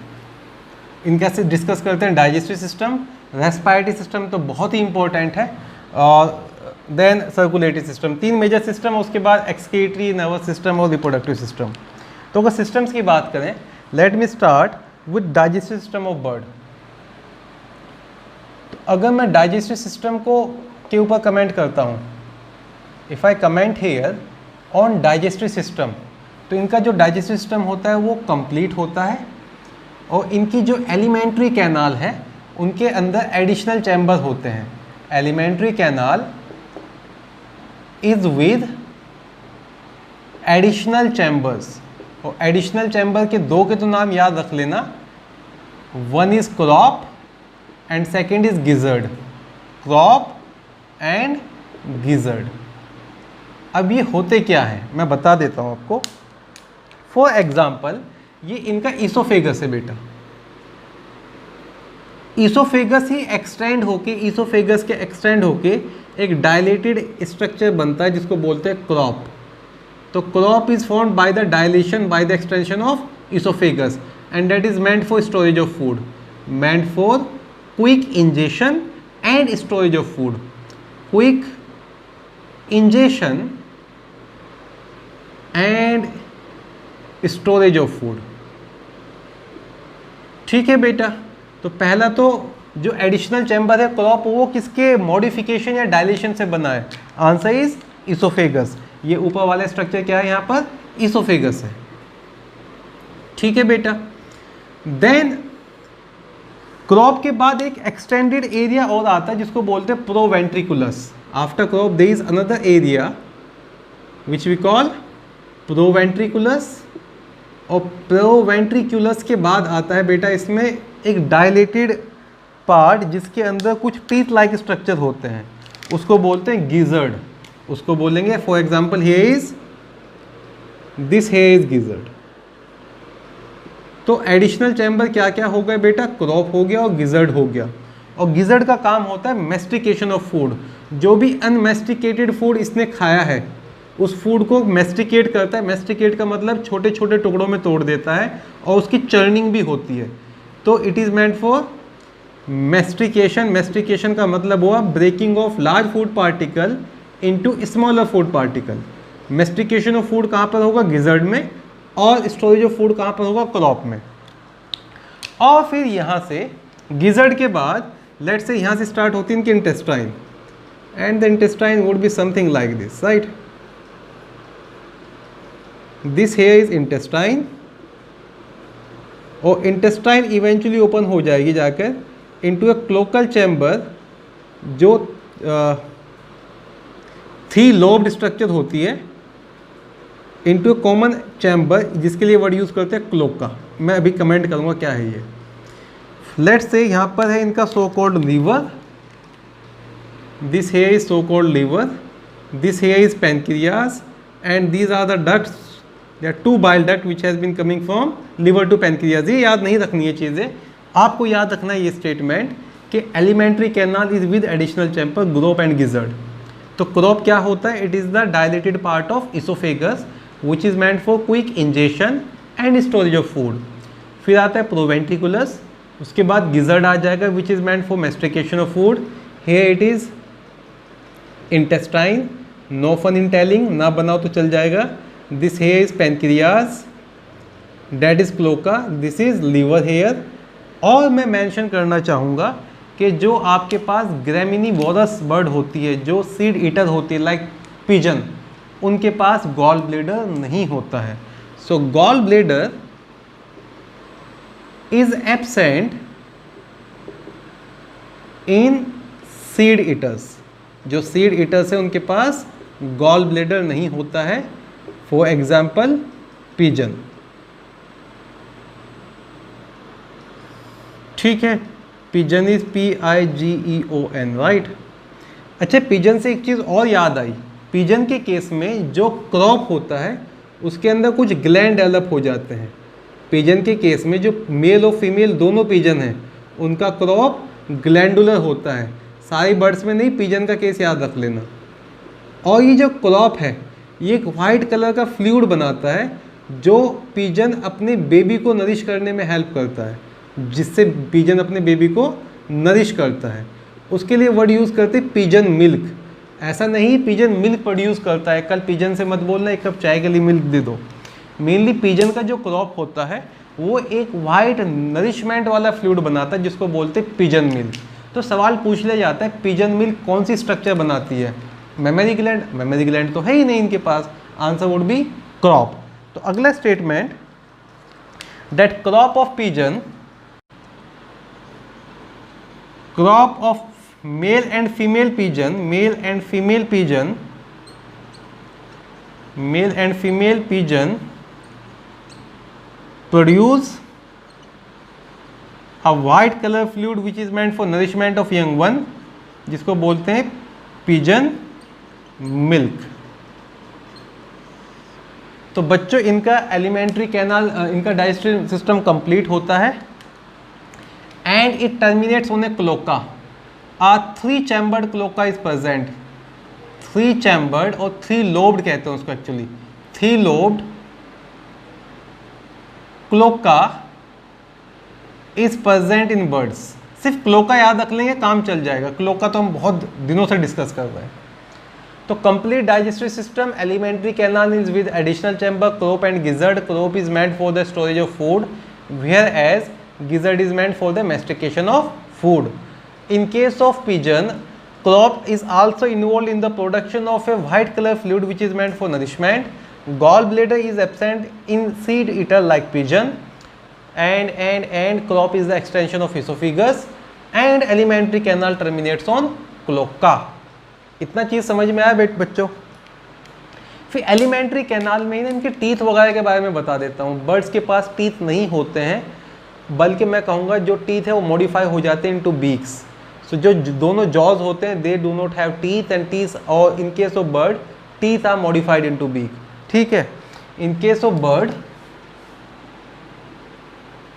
इनका से डिस्कस करते हैं डाइजेस्टिव सिस्टम, रेस्पिरेटरी सिस्टम तो बहुत ही इंपॉर्टेंट है, और then circulatory system. 3 major system है, उसके बाद एक्सक्रीटरी, नर्वस सिस्टम और रिप्रोडक्टिव सिस्टम। तो अगर सिस्टम्स की बात करें, let me start with digestive system of bird. तो अगर मैं डाइजेस्टिव सिस्टम को के ऊपर कमेंट करता हूँ, if I comment here on digestive system, तो इनका जो डाइजेस्टिव सिस्टम होता है वो कंप्लीट होता है, और इनकी जो एलिमेंट्री कैनाल है उनके अंदर एडिशनल चैम्बर होते हैं। Elementary canal is with additional chambers, और एडिशनल चैम्बर के 2 के तो नाम याद रख लेना, one is crop and second is gizzard. Crop and gizzard. अब ये होते क्या है मैं बता देता हूँ आपको। फॉर एग्जाम्पल, ये इनका ईसोफेगस है बेटा। ईसोफेगस ही एक्सटेंड होके, ईसोफेगस के एक्सटेंड होके एक डायलेटेड स्ट्रक्चर बनता है जिसको बोलते हैं क्रॉप। तो crop is formed by the dilation, by the extension of oesophagus, and that is meant for storage of food, meant for quick ingestion and storage of food. Quick ingestion and storage of food, ठीक है बेटा। तो पहला तो जो additional chamber है crop, वो किसके मॉडिफिकेशन या डायलेशन से बना है? Answer is oesophagus. ये ऊपर वाला स्ट्रक्चर क्या है यहाँ पर? ईसोफेगस है, ठीक है बेटा। देन क्रॉप के बाद एक एक्सटेंडेड एरिया और आता है जिसको बोलते हैं proventriculus. After crop there is another area which we call proventriculus, और प्रोवेंट्रिकुलस के बाद आता है बेटा इसमें एक डायलेटेड पार्ट जिसके अंदर कुछ टीथ लाइक स्ट्रक्चर होते हैं, उसको बोलते हैं गिजर्ड, उसको बोलेंगे for example here is this, here is gizzard. तो एडिशनल चैम्बर क्या क्या हो गए बेटा, क्रॉप हो गया और गिजर्ड हो गया। और गिजर्ड का काम होता है मेस्टिकेशन ऑफ फूड, जो भी अनमेस्टिकेटेड फूड इसने खाया है उस फूड को मेस्टिकेट करता है। मेस्टिकेट का मतलब छोटे छोटे टुकड़ों में तोड़ देता है और उसकी चर्निंग भी होती है, तो it is meant for mastication. Mastication का मतलब हुआ breaking of large food particle into smaller food particle. Mastication of food कहाँ पर होगा, गिजर्ड में, और स्टोरेज ऑफ फूड कहाँ पर होगा, क्रॉप में। और फिर यहाँ से गिजर्ड के बाद लेट्स से यहाँ से स्टार्ट होती है इनकी intestine, and the intestine would be something like this, right. This here is intestine, और इंटेस्टाइन इवेंचुअली ओपन हो जाएगी जाकर इनटू ए क्लोकल चैम्बर, जो 3 लोब्ड स्ट्रक्चर होती है, इनटू ए कॉमन चैम्बर, जिसके लिए वर्ड यूज़ करते हैं क्लोका। मैं अभी कमेंट करूँगा क्या है ये। लेट्स से यहाँ पर है इनका so called liver, this here is so called liver, this here is pancreas, and these are the ducts, there are 2 bile duct which has been coming from liver to pancreas. ये याद नहीं रखनी है चीज़ें, आपको याद रखना है ये स्टेटमेंट कि alimentary canal is with additional chamber, crop and gizzard. तो क्रॉप क्या होता है, it is the dilated part of oesophagus which is meant for quick ingestion and storage of food. फिर आता है प्रोवेंट्रिकुलस, उसके बाद गिजर्ड आ जाएगा which is meant for mastication of food. Here it is intestine, no fun in telling, ना बनाओ तो चल जाएगा। This here is pancreas, that is cloaca, this is liver here. और मैं मेंशन करना चाहूँगा कि जो आपके पास ग्रेमिनिवोरस बर्ड होती है, जो सीड ईटर होती है लाइक पिजन, उनके पास गॉल ब्लेडर नहीं होता है। So gall bladder is absent in seed eaters. जो सीड ईटर्स है उनके पास गॉल ब्लेडर नहीं होता है, फॉर एग्जाम्पल पिजन। ठीक है, पिजन इज PIGEON, राइट। अच्छा, पिजन से एक चीज़ और याद आई, पिजन के केस में जो क्रॉप होता है उसके अंदर कुछ ग्लैंड डेवलप हो जाते हैं। पिजन के केस में जो मेल और फीमेल दोनों पिजन हैं उनका क्रॉप ग्लैंडुलर होता है। सारी बर्ड्स में नहीं, पिजन का केस याद रख लेना। और ये जो क्रॉप है ये एक वाइट कलर का फ्लूइड बनाता है जो पिजन अपने बेबी को नरिश करने में हेल्प करता है, जिससे पिजन अपने बेबी को नरिश करता है। उसके लिए वर्ड यूज़ करते हैं पिजन मिल्क। ऐसा नहीं पिजन मिल्क प्रोड्यूस करता है, कल पिजन से मत बोलना एक कप चाय के लिए मिल्क दे दो। मेनली पिजन का जो क्रॉप होता है वो एक वाइट नरिशमेंट वाला फ्लूइड बनाता है जिसको बोलते हैं पिजन मिल्क। तो सवाल पूछ लिया जाता है पिजन मिल्क कौन सी स्ट्रक्चर बनाती है, मेमरी ग्लैंड। मेमरी ग्लैंड तो है ही नहीं इनके पास, आंसर वुड बी क्रॉप। तो अगला statement, that crop of pigeon, crop of male and female pigeon, male and female pigeon, male and female pigeon produce a white color fluid which is meant for nourishment of young one, जिसको बोलते हैं pigeon milk. तो बच्चों इनका elementary canal, इनका digestive system complete होता है and it terminates on a cloaca. A 3 chambered cloaca is present, 3 chambered और 3 लोब्ड कहते हैं उसको actually, 3 lobed cloaca is present in birds. सिर्फ क्लोका याद रख लेंगे काम चल जाएगा, क्लोका तो हम बहुत दिनों से डिस्कस कर रहे हैं। तो complete digestive system, elementary canal is with additional chamber, crop and gizzard. Crop is meant for the storage of food, whereas gizzard is meant for the mastication of food. In case of pigeon, crop is also involved in the production of a white color fluid which is meant for nourishment. Gallbladder is absent in seed eater like pigeon, and crop is the extension of esophagus, and alimentary canal terminates on cloaca. इतना चीज़ समझ में आया बच्चों। फिर alimentary canal में ही ना इनके teeth वगैरह के बारे में बता देता हूँ। बर्ड्स के पास टीथ नहीं होते हैं, बल्कि मैं कहूँगा जो टीथ है वो मॉडिफाई हो जाते हैं इनटू बीक्स। सो जो दोनों जॉज होते हैं they do not have teeth and teeth, और in case of bird teeth are modified into beak. ठीक है, in case of bird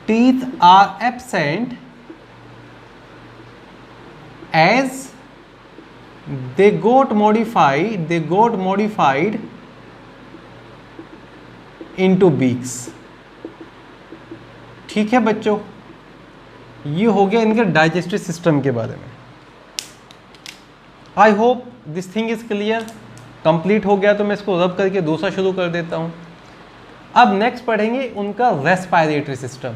teeth are absent as they got modified into beaks। ठीक है बच्चों, ये हो गया इनके डाइजेस्टिव सिस्टम के बारे में। I hope this thing is clear. Complete हो गया तो मैं इसको रब करके दूसरा शुरू कर देता हूँ। अब नेक्स्ट पढ़ेंगे उनका respiratory system.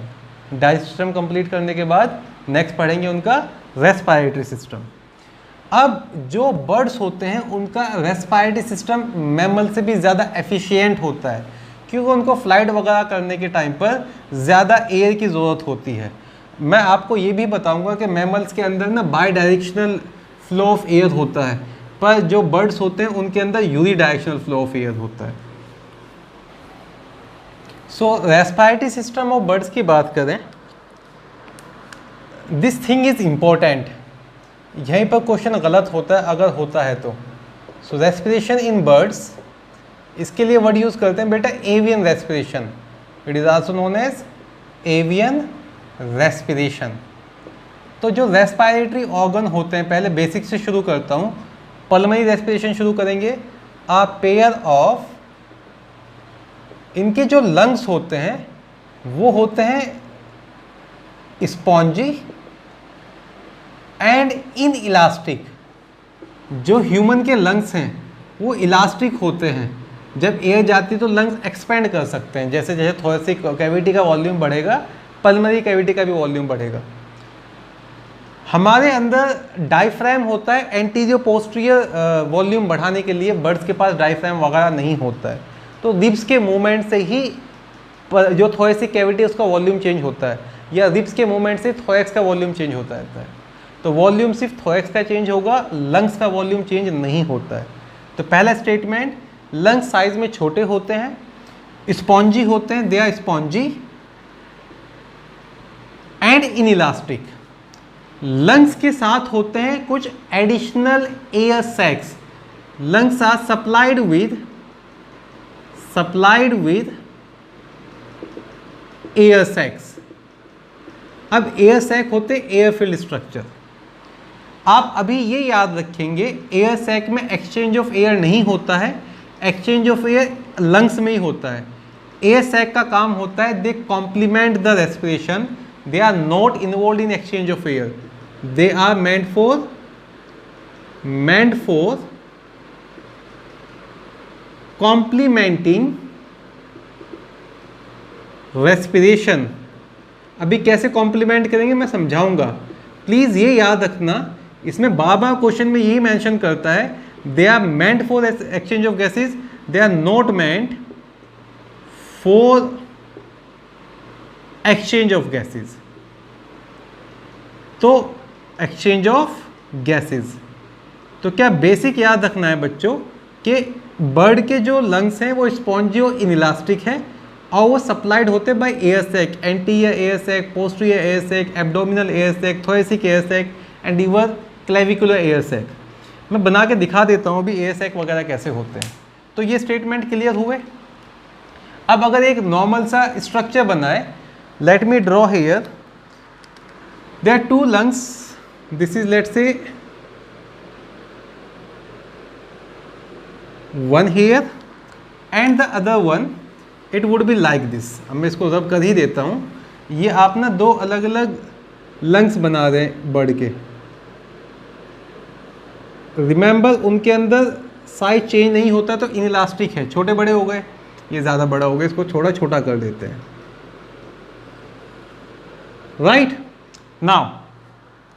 Digestive system complete करने के बाद नेक्स्ट पढ़ेंगे उनका रेस्पिरेटरी सिस्टम। अब जो बर्ड्स होते हैं उनका रेस्पिरेटरी सिस्टम मैमल से भी ज़्यादा एफिशिएंट होता है, क्योंकि उनको फ्लाइट वगैरह करने के टाइम पर ज़्यादा एयर की ज़रूरत होती है। मैं आपको ये भी बताऊंगा कि मैमल्स के अंदर ना bidirectional flow of air होता है, पर जो बर्ड्स होते हैं उनके अंदर unidirectional flow of air होता है। So respiratory system of birds की बात करें, दिस थिंग इज इम्पोर्टेंट। यहीं पर क्वेश्चन गलत होता है अगर होता है तो। सो रेस्पिरेशन इन बर्ड्स, इसके लिए वर्ड यूज़ करते हैं बेटा avian respiration. It is also known as avian respiration. तो जो रेस्पिरेटरी ऑर्गन होते हैं, पहले बेसिक से शुरू करता हूँ। पल्मोनरी रेस्पिरेशन शुरू करेंगे। आ पेयर ऑफ, इनके जो लंग्स होते हैं वो होते हैं स्पॉन्जी एंड इन इलास्टिक। जो ह्यूमन के लंग्स हैं वो इलास्टिक होते हैं, जब एयर जाती है तो लंग्स एक्सपेंड कर सकते हैं। जैसे जैसे थोरेसिक कैविटी का वॉल्यूम बढ़ेगा, पल्मोनरी कैविटी का भी वॉल्यूम बढ़ेगा। हमारे अंदर डायफ्राम होता है एंटीरियर पोस्टीरियर वॉल्यूम बढ़ाने के लिए। बर्ड्स के पास डायफ्राम वगैरह नहीं होता है, तो रिब्स के मूवमेंट से ही जो थोरेसिक कैविटी उसका वॉल्यूम चेंज होता है, या रिब्स के मूवमेंट से थोरेक्स का वॉल्यूम चेंज होता रहता है। तो वॉल्यूम सिर्फ थोरेक्स का चेंज होगा, लंग्स का वॉल्यूम चेंज नहीं होता है। तो पहला स्टेटमेंट, लंग्स साइज में छोटे होते हैं, स्पॉन्जी होते हैं, they are spongy and inelastic. Lungs के साथ होते हैं कुछ additional air sacs. Lungs are supplied with air sacs. अब एयर सैक होते एयर फिल्ड स्ट्रक्चर। आप अभी ये याद रखेंगे, एयर सैक में एक्सचेंज ऑफ एयर नहीं होता है, एक्सचेंज ऑफ एयर लंग्स में ही होता है। एयर सैक का काम होता है they complement the respiration, they are not involve in exchange of air, they are meant for complementing respiration। अभी कैसे कॉम्प्लीमेंट करेंगे मैं समझाऊंगा, प्लीज़ ये याद रखना। इसमें बार बार क्वेश्चन में यही मेंशन करता है, they are meant for exchange of gases, they are not meant for exchange of gases. तो एक्सचेंज ऑफ गैसेज, तो क्या बेसिक याद रखना है बच्चों कि बर्ड के जो लंग्स हैं वो स्पॉन्जी और इनइलास्टिक हैं, और वो सप्लाइड होते by air sac, anterior air sac, posterior air sac, abdominal air sac, thoracic air sac and even clavicular air sac. मैं बना के दिखा देता हूँ अभी एयर सैक वगैरह कैसे होते हैं। तो ये स्टेटमेंट क्लियर हुए। अब अगर एक नॉर्मल सा स्ट्रक्चर बनाए, let me draw here, there are two lungs, this is let's say one here and the other one, it would be like this। अब मैं इसको रब कर ही देता हूँ। ये आप ना दो अलग अलग लंग्स बना रहे हैं बर्ड के। रिमेंबर उनके अंदर साइज चेंज नहीं होता, तो इनइलास्टिक है, छोटे बड़े हो गए, ये ज़्यादा बड़ा हो गया, इसको थोड़ा छोटा कर देते हैं। राइट नाउ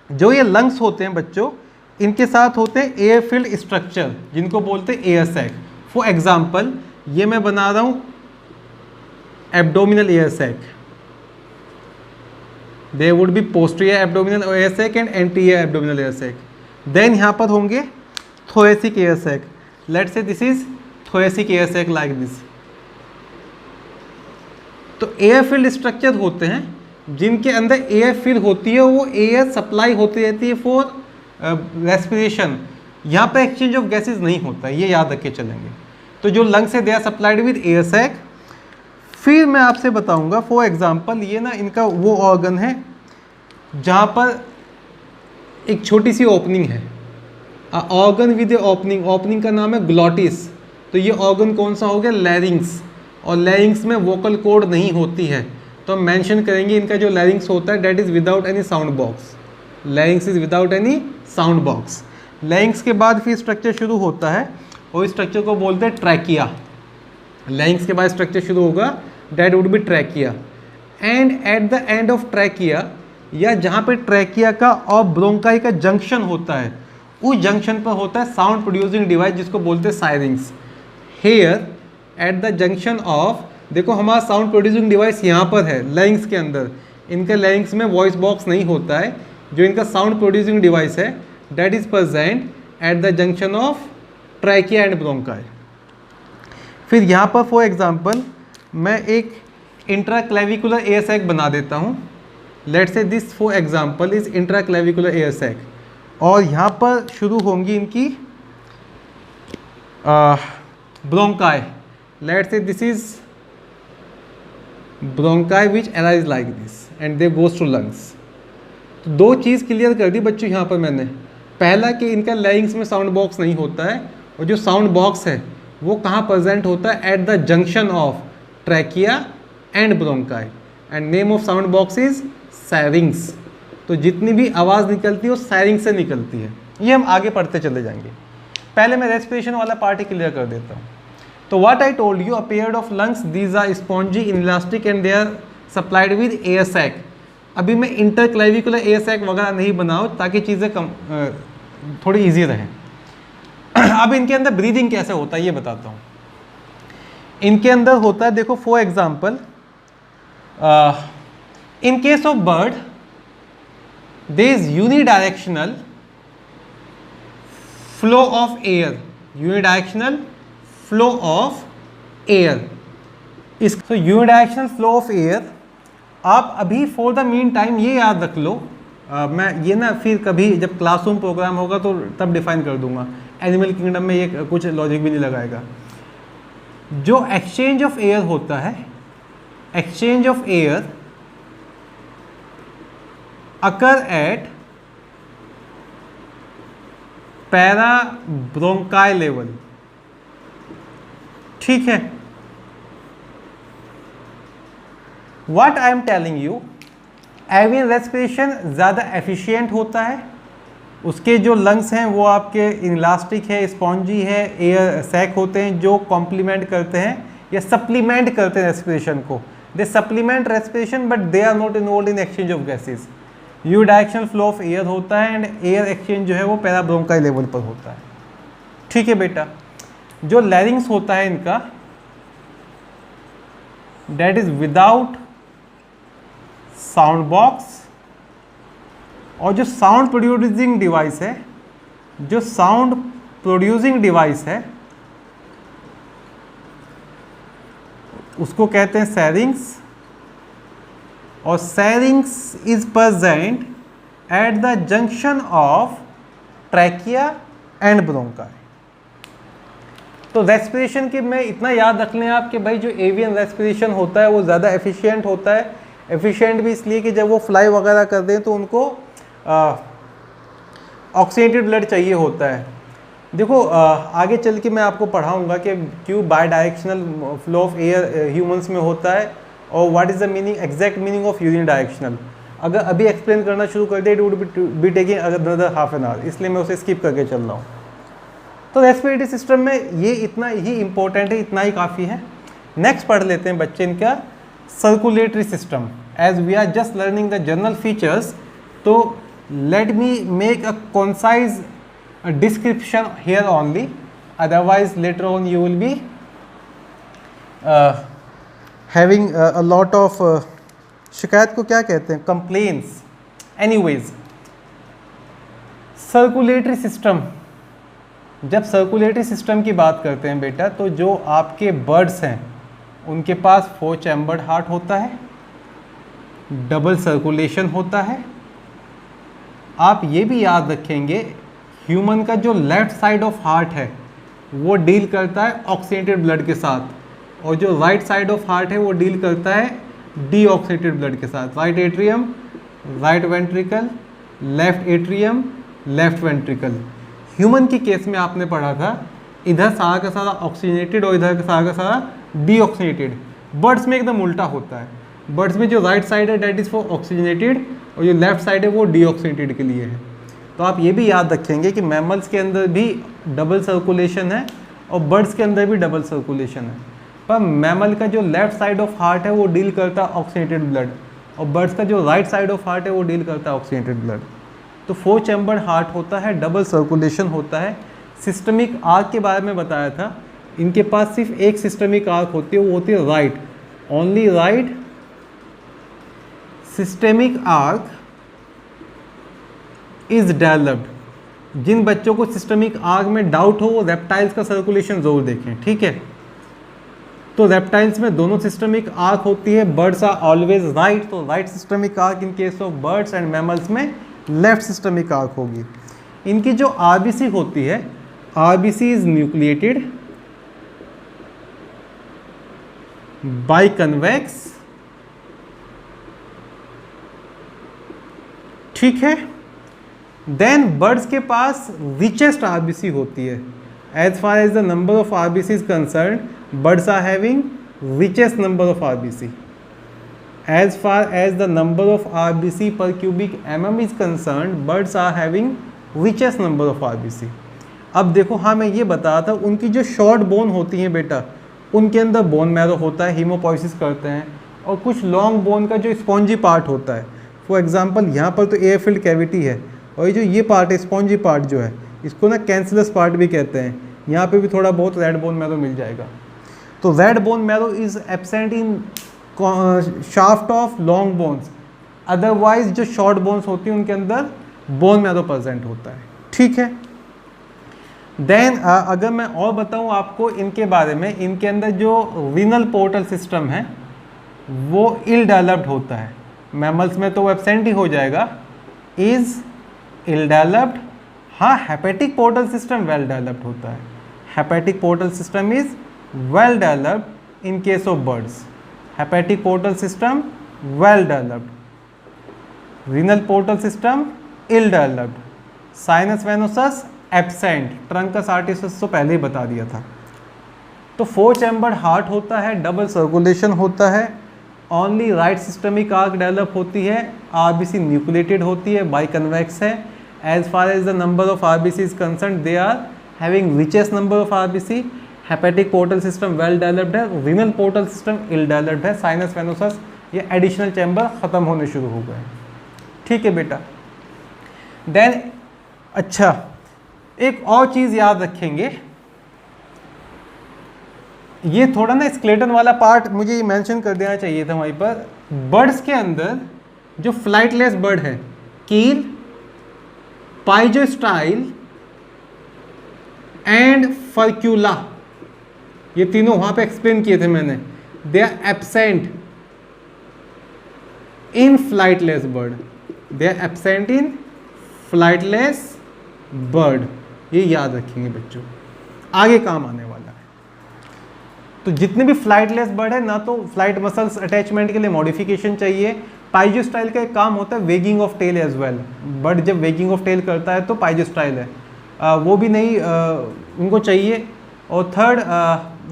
जो ये लंग्स होते हैं बच्चों, इनके साथ होते हैं एयर फिल्ड स्ट्रक्चर जिनको बोलते हैं एयर सैक। फॉर एग्जाम्पल ये मैं बना रहा हूँ abdominal air sac, there would be posterior abdominal air sac and anterior abdominal air sac. Then यहाँ पर होंगे thoracic air sac, let's say this is thoracic air sac like this. तो air filled structure होते हैं जिनके अंदर air fill होती है, वो एयर सप्लाई होती रहती है फॉर रेस्पिरेशन. यहाँ पर एक्सचेंज ऑफ गैसेज नहीं होता है, ये याद रख के चलेंगे. तो जो लंग्स है they are supplied with air sac. फिर मैं आपसे बताऊंगा फॉर एग्जांपल, ये ना इनका वो ऑर्गन है जहाँ पर एक छोटी सी ओपनिंग है. Organ with A opening, opening का नाम है ग्लॉटिस. तो ये ऑर्गन कौन सा हो गया? लैरिंग्स. और लैरिंग्स में वोकल कॉर्ड नहीं होती है, तो हम मेंशन करेंगे इनका जो लैरिंग्स होता है that is without any sound box. लैरिंग्स is without any sound box. लैरिंग्स के बाद फिर स्ट्रक्चर शुरू होता है और इस स्ट्रक्चर को बोलते हैं ट्रैकिया. लैरिंग्स के बाद स्ट्रक्चर शुरू होगा that would be trachea. And at the end of trachea, या जहाँ पे ट्रैकिया का और ब्रोंकाई का जंक्शन होता है, उस जंक्शन पर होता है साउंड प्रोड्यूसिंग डिवाइस जिसको बोलते हैं syrinx. Here at the junction of, देखो हमारा साउंड प्रोड्यूसिंग डिवाइस यहाँ पर है लैरिंग्स के अंदर. इनके लैरिंग्स में वॉइस बॉक्स नहीं होता है. जो इनका साउंड प्रोड्यूसिंग डिवाइस है that is present at the junction of trachea and bronchi. फिर यहाँ पर फॉर एग्जांपल मैं एक इंट्राक्लेविकुलर एयर सैक बना देता हूँ. Let's say this for example is interclavicular air sac. और यहाँ पर शुरू होंगी इनकी bronchi. Let's say this is bronchi which arise like this and they goes to lungs. तो दो चीज़ क्लियर कर दी बच्चों यहाँ पर मैंने. पहला कि इनका लैरिंग्स में साउंड बॉक्स नहीं होता है, और जो साउंड बॉक्स है वो कहाँ प्रेजेंट होता है? At the junction of trachea and bronchi. And name of sound box is syrinx. तो जितनी भी आवाज़ निकलती है वो सायरिंग से निकलती है. ये हम आगे पढ़ते चले जाएंगे. पहले मैं रेस्पिरेशन वाला पार्ट ही क्लियर कर देता हूँ. तो what I told you, a pair of lungs, these are spongy inelastic and they are supplied with air sac. अभी मैं इंटरक्लेविकुलर एयर सैक वगैरह नहीं बनाऊँ ताकि चीज़ें कम थोड़ी ईजी रहें. अब इनके अंदर ब्रीदिंग कैसे होता है ये बताता हूँ. इनके अंदर होता है, देखो for example in case of bird there is unidirectional flow of air. Unidirectional flow of air. So unidirectional flow of air, आप अभी फॉर द मीन टाइम ये याद रख लो. मैं ये ना फिर कभी जब क्लासरूम प्रोग्राम होगा तो तब डिफाइन कर दूंगा. एनिमल किंगडम में ये कुछ लॉजिक भी नहीं लगाएगा. जो एक्सचेंज ऑफ एयर होता है, exchange of air occur at parabronchi level. ठीक है. What I am telling you, avian respiration ज़्यादा एफिशिएंट होता है. उसके जो लंग्स हैं वो आपके इलास्टिक है, स्पॉन्जी है, एयर सैक होते हैं जो कॉम्प्लीमेंट करते हैं या सप्लीमेंट करते हैं रेस्पिरेशन को. They supplement respiration but they are not involve in exchange of gases. Unidirectional flow of air होता है एंड एयर एक्सचेंज जो है वो पैराब्रोंकाई लेवल पर होता है. ठीक है बेटा. जो लैरिंग्स होता है इनका that is without sound box. और जो साउंड प्रोड्यूसिंग डिवाइस है, जो साउंड प्रोड्यूसिंग डिवाइस है उसको कहते हैं सैरिंग्स. और syrinx is present at the junction of trachea and bronchi. तो रेस्पिरेशन के में इतना याद रख लें आप कि भाई जो एवियन रेस्पिरेशन होता है वो ज़्यादा एफिशिएंट होता है. एफिशिएंट भी इसलिए कि जब वो फ्लाई वगैरह कर दें तो उनको ऑक्सीजनेटेड ब्लड चाहिए होता है. देखो आगे चल के मैं आपको पढ़ाऊँगा कि क्यों bidirectional flow of air humans में होता है और what is the meaning, exact meaning of unidirectional. अगर अभी एक्सप्लेन करना शुरू कर दे it would be taking another half an hour, इसलिए मैं उसे स्किप करके चल रहा हूँ. तो रेस्पिरेटरी सिस्टम में ये इतना ही इम्पोर्टेंट है, इतना ही काफ़ी है. नेक्स्ट पढ़ लेते हैं बच्चे इनका circulatory system. As we are just learning the general features, तो let me make a concise description here only, otherwise later on you will be having a lot of शिकायत को क्या कहते हैं, कंप्लेन्स. एनीवेज, सर्कुलेटरी सिस्टम जब circulatory system की बात करते हैं बेटा, तो जो आपके बर्ड्स हैं उनके पास 4 चैम्बर्ड हार्ट होता है, डबल सर्कुलेशन होता है। आप ये भी याद रखेंगे, ह्यूमन का जो लेफ्ट साइड ऑफ हार्ट है वो डील करता है ऑक्सीजनेटेड ब्लड के साथ, और जो राइट साइड ऑफ हार्ट है वो डील करता है डीऑक्सीजनेटेड ब्लड के साथ। Right atrium, right ventricle, left atrium, left ventricle. Human की केस में आपने पढ़ा था इधर सारा का सारा ऑक्सीजनेटेड और इधर का सारा डीऑक्सीजनेटेड। बर्ड्स में एकदम उल्टा होता है, बर्ड्स में जो राइट साइड है डेट इज़ फॉर ऑक्सीजनेटेड और जो लेफ्ट साइड है वो डीऑक्सीजनेटेड के लिए है। तो आप ये भी याद रखेंगे कि मैमल्स के अंदर भी डबल सर्कुलेशन है और बर्ड्स के अंदर भी डबल सर्कुलेशन है, पर मैमल का जो लेफ्ट साइड ऑफ हार्ट है वो डील करता है ऑक्सीजनेटेड ब्लड, और बर्ड्स का जो राइट साइड ऑफ हार्ट है वो डील करता है ऑक्सीजनेटेड ब्लड। तो 4 चैम्बर्ड हार्ट होता है, डबल सर्कुलेशन होता है। सिस्टमिक आर्क के बारे में बताया था, इनके पास सिर्फ एक सिस्टमिक आर्क होती है, वो होती है right, only right systemic arch is developed. जिन बच्चों को सिस्टमिक आर्क में डाउट हो वो रेप्टाइल्स का सर्कुलेशन जरूर देखें, ठीक है। तो रेप्टाइल्स में दोनों सिस्टमिक आर्क होती है, बर्ड्स आर ऑलवेज राइट, तो right systemic arch in case of birds and mammals में लेफ्ट सिस्टमिक आर्क होगी। इनकी जो आरबीसी होती है, RBC is nucleated biconvex, ठीक है। देन बर्ड्स के पास रिचेस्ट आरबीसी होती है। As far as the number of RBC is concerned, birds are having richest number of RBC. As far as the number of RBC per cubic mm is concerned, birds are having richest number of RBC. अब देखो, हाँ मैं ये बता था, उनकी जो short bone होती हैं बेटा, उनके अंदर बोन मैरो होता है, हीमोपोइसिस करते हैं, और कुछ लॉन्ग बोन का जो स्पॉन्जी पार्ट होता है, फॉर एग्जांपल यहाँ पर तो एयर फिल्ड कैविटी है, और ये जो ये पार्ट है स्पॉन्जी पार्ट जो है, इसको ना कैंसलस पार्ट भी कहते हैं। यहाँ पे भी थोड़ा बहुत रेड बोन मैरो मिल जाएगा। तो red bone marrow is absent in shaft of long bones, otherwise जो शॉर्ट बोन्स होती हैं उनके अंदर बोन मैरो प्रेजेंट होता है, ठीक है। देन अगर मैं और बताऊं आपको इनके बारे में, इनके अंदर जो रीनल पोर्टल सिस्टम है वो इल डेवलप्ड होता है। मैमल्स में तो वो एब्सेंट ही हो जाएगा, इज इल डेवलप्ड। हाँ, hepatic portal system well developed होता है। Hepatic portal system is well developed in case of birds. Hepatic portal system well developed. Renal portal system ill developed. Sinus venosus absent. Truncus articulosus तो पहले ही बता दिया था। तो 4 chambered heart होता है, डबल सर्कुलेशन होता है, only right systemic arch develop होती है, आरबीसी न्यूक्लिएटेड होती है, बाई कन्वेक्स है। As far as the number of RBC is concern, they are having richest number of RBC. Hepatic portal system well developed है, renal portal system ill developed है, sinus venosus ये additional chamber ख़त्म होने शुरू हो गए, ठीक है बेटा। देन अच्छा, एक और चीज़ याद रखेंगे, ये थोड़ा ना स्केलेटन वाला पार्ट मुझे मेंशन कर देना चाहिए था वहीं पर। बर्ड्स के अंदर जो फ्लाइटलेस बर्ड है, कील, पाइजोस्टाइल एंड फर्क्यूला, ये तीनों वहां पे एक्सप्लेन किए थे मैंने, they are absent in flightless bird, they are absent in flightless bird. ये याद रखेंगे बच्चों, आगे काम आने वाला है। तो जितने भी फ्लाइटलेस बर्ड है ना, तो फ्लाइट मसल्स अटैचमेंट के लिए मॉडिफिकेशन चाहिए। पाइजोस्टाइल का एक काम होता है wagging of tail as well, bird जब वेगिंग ऑफ टेल करता है तो पाइजोस्टाइल है, वो भी नहीं उनको चाहिए। और थर्ड,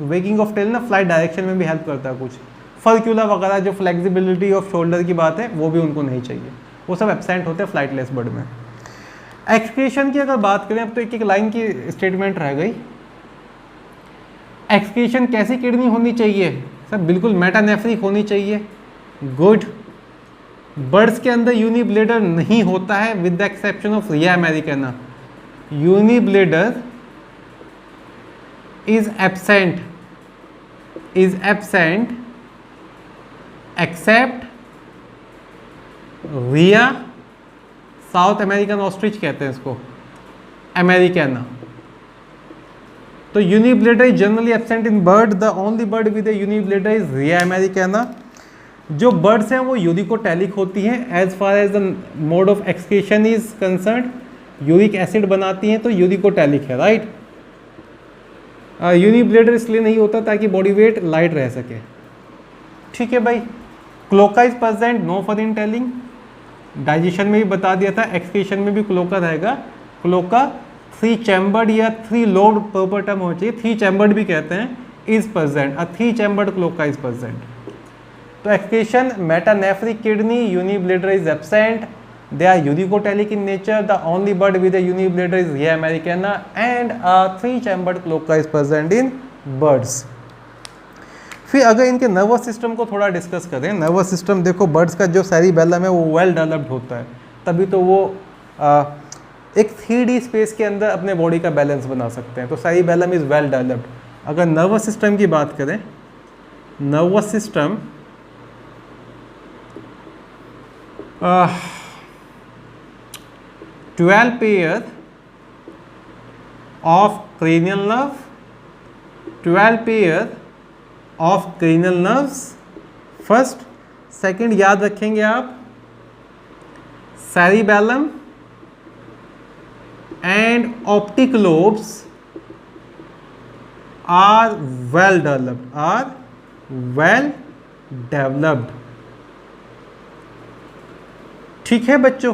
वेगिंग ऑफ टेल ना फ्लाइट डायरेक्शन में भी हेल्प करता है कुछ। फर्क्यूला वगैरह जो फ्लेक्सिबिलिटी ऑफ शोल्डर की बात है वो भी उनको नहीं चाहिए, वो सब एब्सेंट होते हैं फ्लाइटलेस बर्ड में। एक्सक्रीशन की अगर बात करें, अब तो एक एक लाइन की स्टेटमेंट रह गई। एक्सक्रीशन कैसी किडनी होनी चाहिए सर? बिल्कुल मेटानेफ्रिक होनी चाहिए। गुड। बर्ड्स के अंदर यूनिब्लेडर नहीं होता है with the exception of Rhea americana. Urinary bladder is absent except Rhea, South American ostrich कहते हैं इसको, अमेरिकाना, तो urinary bladder is generally absent in bird, the only bird with urinary bladder is Rhea americana. जो बर्ड्स हैं वो यूरिकोटैलिक होती हैं as far as the mode of excretion is concern, uric acid बनाती हैं तो यूरिकोटैलिक है, राइट। यूनिब्लेडर इसलिए नहीं होता ताकि बॉडी वेट लाइट रह सके, ठीक है भाई। Cloaca is present, no for in telling, digestion में भी बता दिया था, एक्सक्रीशन में भी क्लोका रहेगा। क्लोका 3 चैम्बर्ड या 3 लोब्ड, प्रॉपर टर्म होना चाहिए, 3 चैम्बर्ड भी कहते हैं, is present, a 3 chambered cloaca is present. तो excretion metanephric kidney, urinary bladder is absent, they are uricotellic in nature, the only bird with a unibladder is Rhea americana and a 3 chambered cloaca is present in birds। फिर अगर इनके nervous system को थोड़ा discuss करें, nervous system देखो birds का जो cerebellum है वो वेल डेवलप्ड होता है, तभी तो वो एक 3D स्पेस के अंदर अपने बॉडी का बैलेंस बना सकते हैं, तो सेरिबेलम इज वेल डेवलप्ड। अगर नर्वस सिस्टम की बात करें, nervous system 12 pair of cranial nerve, 12 pair of cranial nerves first. Second याद रखेंगे आप, cerebellum and optic lobes are well developed, ठीक है बच्चों।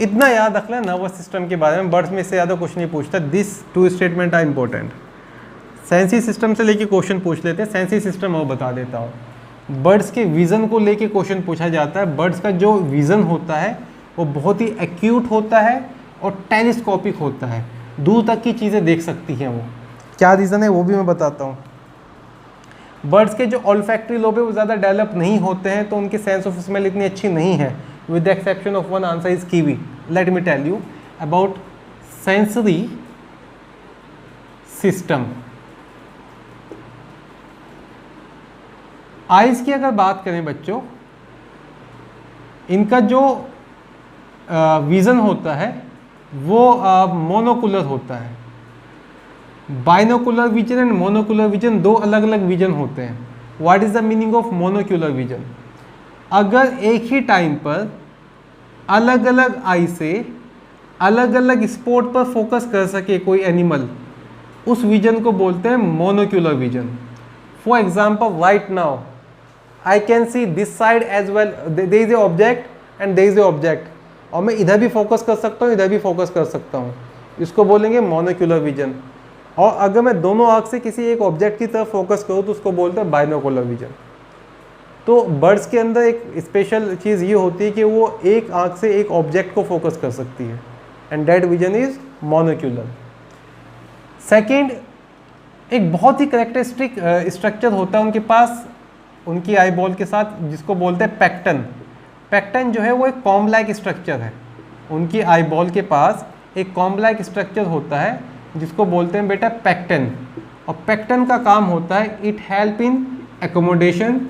इतना याद रख लें नर्वस सिस्टम के बारे में, बर्ड्स में इससे ज़्यादा कुछ नहीं पूछता। This 2 statement are important. Sensory system से लेके क्वेश्चन पूछ लेते हैं, सेंसी सिस्टम और बता देता हूँ। बर्ड्स के विज़न को लेके क्वेश्चन पूछा जाता है। बर्ड्स का जो विज़न होता है वो बहुत ही एक्यूट होता है और टेलीस्कोपिक होता है, दूर तक की चीज़ें देख सकती हैं वो। क्या रीज़न है वो भी मैं बताता हूँ। बर्ड्स के जो ऑल्फैक्टरी लोब है वो ज़्यादा डेवलप नहीं होते हैं, तो उनकी सेंस ऑफ स्मेल इतनी अच्छी नहीं है, with the exception of one answer is kiwi. Let me tell you about sensory system. Eyes की अगर बात करें बच्चों, इनका जो विज़न होता है वो मोनोकुलर होता है। Binocular vision and monocular vision 2 अलग अलग विजन होते हैं। What is the meaning of monocular vision? अगर एक ही टाइम पर अलग अलग आई से अलग अलग स्पॉट पर फोकस कर सके कोई एनिमल, उस विजन को बोलते हैं monocular vision. For example right now I can see this side as well, there is a object and there is a object, और मैं इधर भी फोकस कर सकता हूँ इधर भी फोकस कर सकता हूँ, इसको बोलेंगे मोनोक्यूलर विजन। और अगर मैं दोनों आँख से किसी एक ऑब्जेक्ट की तरफ फोकस करूँ तो उसको बोलते हैं बाइनोकुलर विजन। तो बर्ड्स के अंदर एक स्पेशल चीज़ ये होती है कि वो एक आँख से एक ऑब्जेक्ट को फोकस कर सकती है, and that vision is monocular. Second, एक बहुत ही करेक्टरिस्टिक स्ट्रक्चर होता है उनके पास, उनकी आई बॉल के साथ, जिसको बोलते हैं पैक्टन। पैक्टन जो है वो एक कॉम्ब लाइक स्ट्रक्चर है, उनकी आई बॉल के पास एक कॉम्ब लाइक स्ट्रक्चर होता है जिसको बोलते हैं बेटा पैक्टन। और पैक्टन का काम होता है it help in accommodation.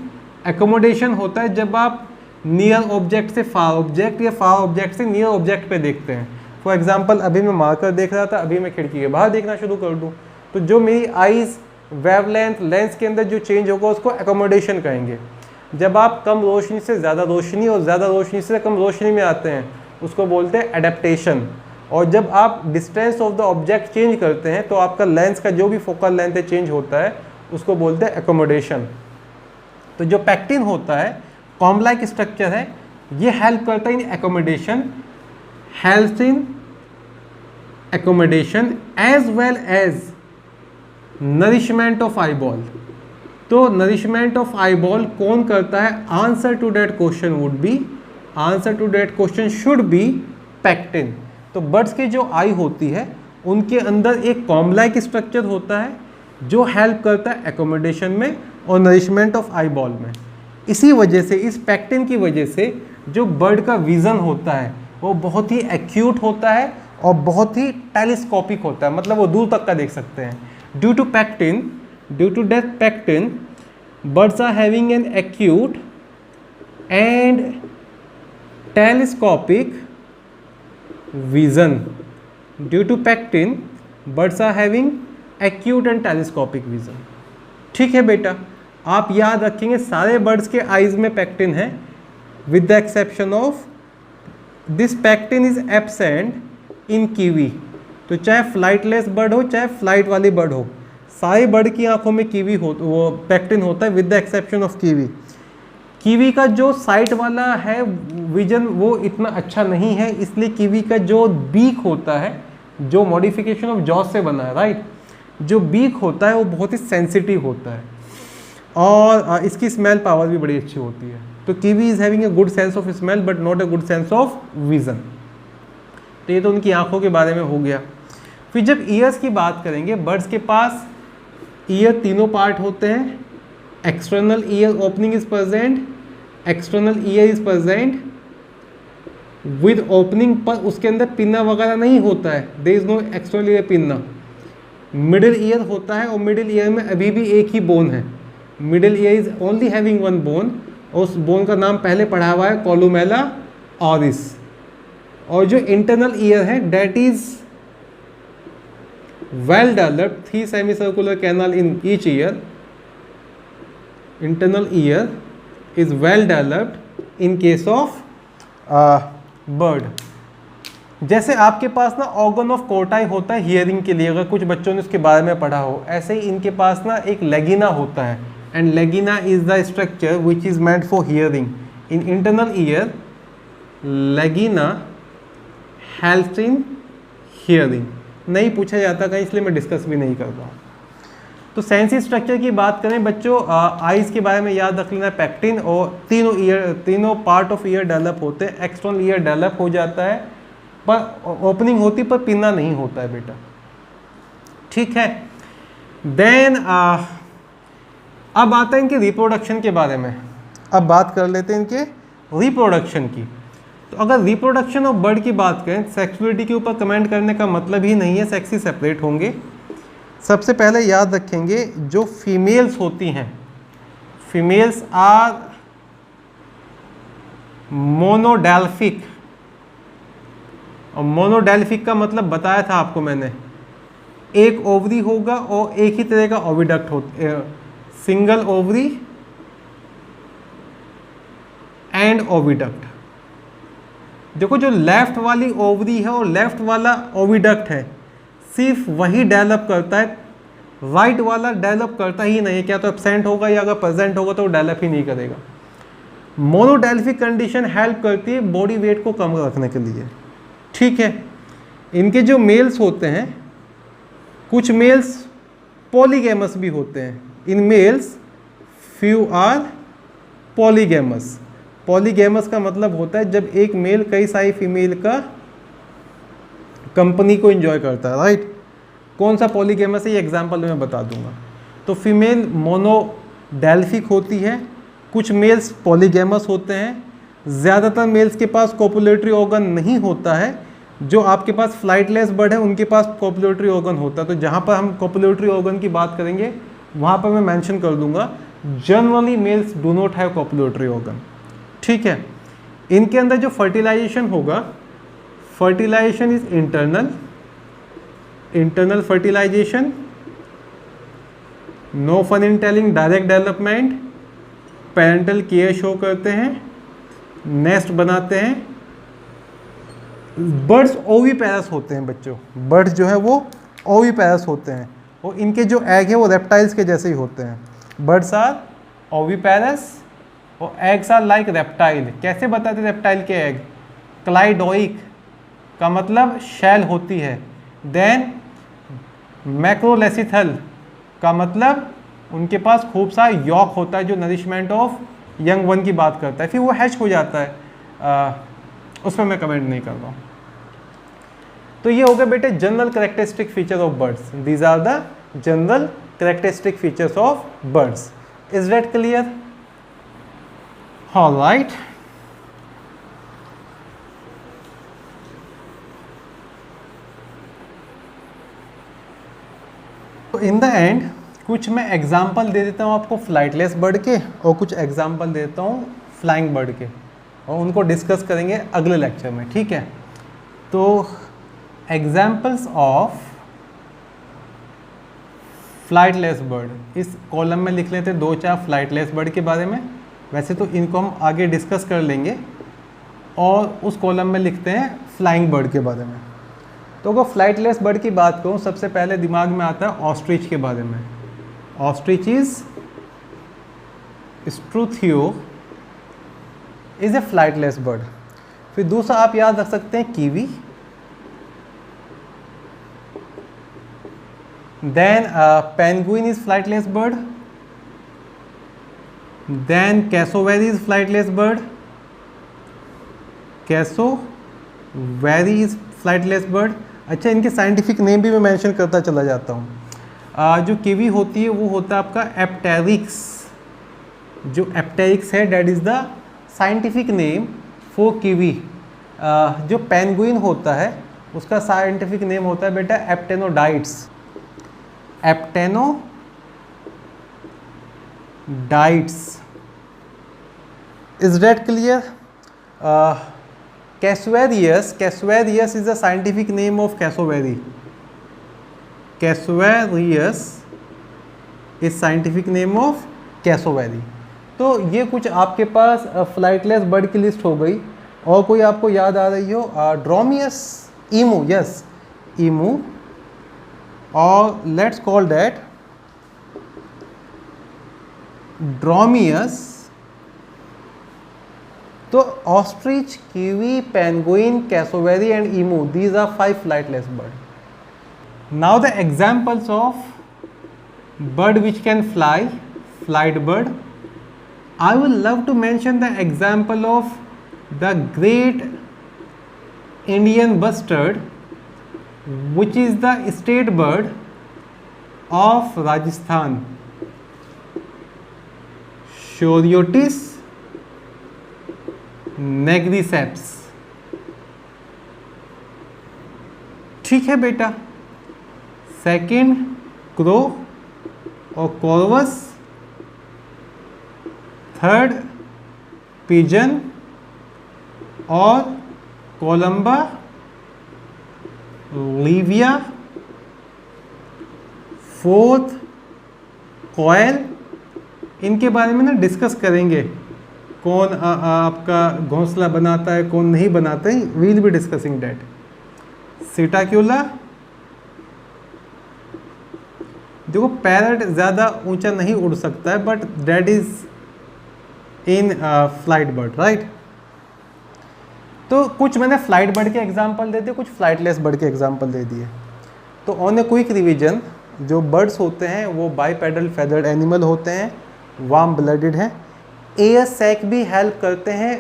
Accommodation होता है जब आप नियर ऑब्जेक्ट से फार ऑब्जेक्ट या फार ऑब्जेक्ट से नियर ऑब्जेक्ट पे देखते हैं। फॉर एग्जांपल अभी मैं मार्कर देख रहा था, अभी मैं खिड़की के बाहर देखना शुरू कर दूं, तो जो मेरी आईज वेवलेंथ लेंस के अंदर जो चेंज होगा उसको एकोमोडेशन कहेंगे। जब आप कम रोशनी से ज़्यादा रोशनी और ज़्यादा रोशनी से कम रोशनी में आते हैं उसको बोलते हैं एडेप्टेशन। और जब आप distance of the object change करते हैं तो आपका लेंस का जो भी फोकल लेंथ है चेंज होता है, उसको बोलते हैं एकोमोडेशन। तो जो पैक्टिन होता है कॉम्ब लाइक स्ट्रक्चर है, ये हेल्प करता है in accommodation, help in accommodation as well as nourishment of eye ball. तो नरिशमेंट ऑफ आई बॉल कौन करता है? Answer to that question would be, answer to that question should be pecten. तो birds की जो आई होती है उनके अंदर एक कॉम्ब लाइक स्ट्रक्चर होता है जो हेल्प करता है एकोमोडेशन में और नरिशमेंट ऑफ आई बॉल में। इसी वजह से, इस पैक्टिन की वजह से जो बर्ड का विज़न होता है वो बहुत ही एक्यूट होता है और बहुत ही टेलीस्कोपिक होता है, मतलब वो दूर तक का देख सकते हैं। Due to that pectin birds are having an acute and telescopic vision. Due to pectin, birds are having acute and telescopic vision. ठीक है बेटा, आप याद रखेंगे सारे बर्ड्स के आईज में पैक्टिन है, with the exception of this pectin is absent in kiwi. तो चाहे फ्लाइटलेस बर्ड हो चाहे फ्लाइट वाली बर्ड हो, सारे बर्ड की आंखों में कीवी हो, वो पैक्टिन होता है, with the exception of kiwi. Kiwi का जो साइट वाला है विजन वो इतना अच्छा नहीं है, इसलिए कीवी का जो बीक होता है, जो मॉडिफिकेशन ऑफ जॉस से बना है, राइट, जो बीक होता है वो बहुत ही सेंसिटिव होता है और इसकी स्मेल पावर भी बड़ी अच्छी होती है। तो kiwi is having a good sense of smell but not a good sense of vision. तो ये तो उनकी आंखों के बारे में हो गया। फिर जब ईयर्स की बात करेंगे, बर्ड्स के पास ईयर तीनों पार्ट होते हैं। External ear opening is present, external ear is present with opening, पर उसके अंदर पिन्ना वगैरह नहीं होता है, there is no external ear pinna. Middle ear होता है और मिडिल ईयर में अभी भी एक ही बोन है, middle ear is only having one bone, और उस बोन का नाम पहले पढ़ा हुआ है कोलुमेला ऑरिस। और जो इंटरनल ईयर है that is well developed, 3 semicircular canal in each ear. Internal ear is well developed in case of bird. जैसे आपके पास ना ऑर्गन ऑफ कोर्टाई होता है हियरिंग के लिए, अगर कुछ बच्चों ने उसके बारे में पढ़ा हो, ऐसे ही इनके पास ना एक लेगिना होता है, and lagena is the structure which is meant for hearing. In internal ear lagena helps in hearing. नहीं पूछा जाता कहीं, इसलिए मैं डिस्कस भी नहीं कर रहा हूँ। तो सेंसी स्ट्रक्चर की बात करें बच्चों, आइज़ के बारे में याद रख लेना, पैक्टिन, और तीनों पार्ट ऑफ ईयर डेवलप होते हैं। एक्सटर्नल ईयर डेवलप हो जाता है पर ओपनिंग होती पर पिन्ना नहीं होता है बेटा। ठीक है, देन अब आता है इनके रिप्रोडक्शन के बारे में। अब बात कर लेते हैं इनके रिप्रोडक्शन की। तो अगर रिप्रोडक्शन ऑफ बर्ड की बात करें, सेक्सुअलिटी के ऊपर कमेंट करने का मतलब ही नहीं है, सेक्स ही सेपरेट होंगे। सबसे पहले याद रखेंगे जो फीमेल्स होती हैं, फीमेल्स आर मोनोडेल्फिक। और मोनोडेल्फिक का मतलब बताया था आपको मैंने, एक ओवरी होगा और एक ही तरह का ओविडक्ट होता, सिंगल ओवरी एंड ओविडक्ट। देखो जो लेफ्ट वाली ओवरी है और लेफ्ट वाला ओविडक्ट है, सिर्फ वही डेवलप करता है, राइट वाला डेवलप करता ही नहीं है। क्या तो एब्सेंट होगा या अगर प्रेजेंट होगा तो डेवलप ही नहीं करेगा। मोनोडेल्फिक कंडीशन हेल्प करती है बॉडी वेट को कम रखने के लिए। ठीक है, इनके जो मेल्स होते हैं, कुछ मेल्स पॉलीगैमस भी होते हैं। In males few are polygamous. Polygamous का मतलब होता है जब एक मेल कई सारी फीमेल का कंपनी को एंजॉय करता है, राइट। कौन सा पॉलीगैमस है ये एग्जांपल मैं बता दूंगा। तो फीमेल मोनोडेल्फिक होती है, कुछ मेल्स पॉलीगैमस होते हैं। ज़्यादातर मेल्स के पास कोपुलेटरी ऑर्गन नहीं होता है। जो आपके पास फ्लाइटलेस बर्ड है उनके पास कोपुलेटरी ऑर्गन होता है। तो जहाँ पर हम कोपुलेटरी ऑर्गन की बात करेंगे वहाँ पर मैं मेंशन कर दूंगा, generally males do not have copulatory organ. ठीक है, इनके अंदर जो फर्टिलाइजेशन होगा, fertilization is internal fertilization, no fun in telling, direct development, parental care show करते हैं, नेस्ट बनाते हैं। बर्ड्स ओवीपेरस होते हैं बच्चों, बर्ड्स जो है वो ओवीपेरस होते हैं और इनके जो एग है वो रेप्टाइल्स के जैसे ही होते हैं। बर्ड्स आर ओवीपेरस और एग्स आर लाइक रेप्टाइल। कैसे बताते रेप्टाइल के एग? क्लाइडोइक का मतलब शेल होती है। देन मैक्रोलेसिथल का मतलब उनके पास खूब सारा यॉक होता है जो नरिशमेंट ऑफ यंग वन की बात करता है। फिर वो हैच हो जाता है, उसमें मैं कमेंट नहीं कर रहा हूँ। तो ये हो गया बेटे general characteristic feature of birds. These are the general characteristic features of birds. Is that clear? Alright. तो इन द एंड कुछ मैं एग्जाम्पल दे देता हूँ आपको फ्लाइटलेस बर्ड के और कुछ एग्जाम्पल दे देता हूँ फ्लाइंग बर्ड के, और उनको डिस्कस करेंगे अगले लेक्चर में। ठीक है, तो एग्जाम्पल्स ऑफ फ्लाइटलेस बर्ड, इस कॉलम में लिख लेते 2-4 फ्लाइटलेस बर्ड के बारे में। वैसे तो इनको हम आगे डिस्कस कर लेंगे। और उस कॉलम में लिखते हैं फ्लाइंग बर्ड के बारे में। तो अगर फ्लाइटलेस बर्ड की बात करूँ, सबसे पहले दिमाग में आता है ऑस्ट्रिच के बारे में। Ostrich is struthio is a flightless bird. फिर दूसरा आप याद रख सकते हैं kiwi. Then penguin is flightless bird. Then cassowary is flightless bird. Cassowary is flightless bird. अच्छा, इनके साइंटिफिक नेम भी मैं मेंशन करता चला जाता हूँ। जो कीवी होती है वो होता है आपका एप्टेरिक्स। जो एप्टेरिक्स है that is the scientific name for kiwi. जो पेंगुइन होता है उसका साइंटिफिक नेम होता है बेटा Aptenodytes. Aptenodytes. Is that clear? Casuarius, Casuarius is the scientific name of cassowary. Casuarius is scientific name of cassowary. तो ये कुछ आपके पास फ्लाइटलेस बर्ड की लिस्ट हो गई। और कोई आपको याद आ रही हो? ड्रोमियस, ईमू, यस ईमू, और लेट्स कॉल दैट ड्रोमियस। तो ostrich, kiwi, penguin, cassowary and emu, these are 5 flightless bird. Now the examples of bird which can fly, flight bird. I will love to mention the example of the great Indian bustard, which is the state bird of Rajasthan, Shoriotis nigriceps। ठीक है बेटा। Second crow और Corvus. Third pigeon और Columba, Livia. Fourth कोयल। इनके बारे में ना discuss करेंगे, कौन आपका घोंसला बनाता है, कौन नहीं बनाता है। We will be discussing that. Psittacula, देखो पैरट ज़्यादा ऊंचा नहीं उड़ सकता है but that is in flight bird, right. तो कुछ मैंने फ्लाइट बर्ड के एग्जांपल दे दिए, कुछ फ्लाइटलेस बर्ड के एग्जांपल दे दिए। तो ऑन ए क्विक रिवीजन, जो बर्ड्स होते हैं वो बाइपेडल फेदर्ड एनिमल होते हैं, वार्म ब्लडेड हैं। एयर सैक भी हेल्प करते हैं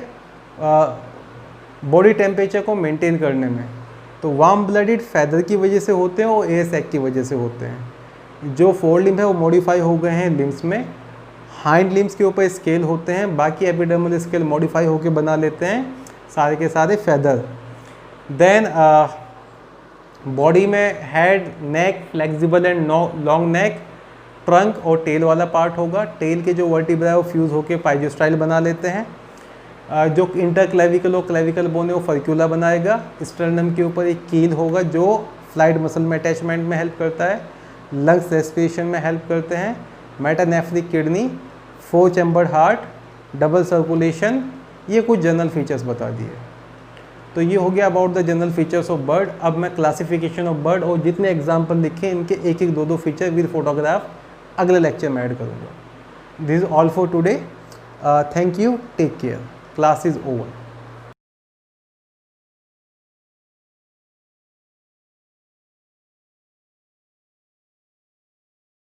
बॉडी टेम्परेचर को मेंटेन करने में। तो वार्म ब्लडेड फेदर की वजह से होते हैं और एयर सैक की वजह से होते हैं। जो फोर लिम्ब है वो मॉडिफाई हो गए हैं लिम्ब्स में। हाइंड लिम्ब्स के ऊपर स्केल होते हैं, बाकी एपिडर्मल स्केल मॉडिफाई होकर बना लेते हैं सारे के सारे फेदर। देन बॉडी में head, neck, flexible and long neck, trunk और टेल वाला पार्ट होगा। टेल के जो वर्टिब्रा है वो फ्यूज़ होकर पाइजोस्टाइल बना लेते हैं। जो इंटर क्लेविकल और क्लेविकल बोन है वो फर्क्यूला बनाएगा। स्टर्नम के ऊपर एक कील होगा जो फ्लाइट मसल में अटैचमेंट में हेल्प करता है। लंग्स रेस्पिरेशन में हेल्प करते हैं। Metanephric kidney, 4 chambered heart, double circulation, ये कुछ जनरल फीचर्स बता दिए। तो ये हो गया about the general features of bird. अब मैं क्लासिफिकेशन ऑफ बर्ड और जितने एग्जाम्पल लिखे इनके एक एक 2-2 फीचर विद फोटोग्राफ अगले लेक्चर में ऐड करूँगा। This is all for today. Thank you, take care, class is over.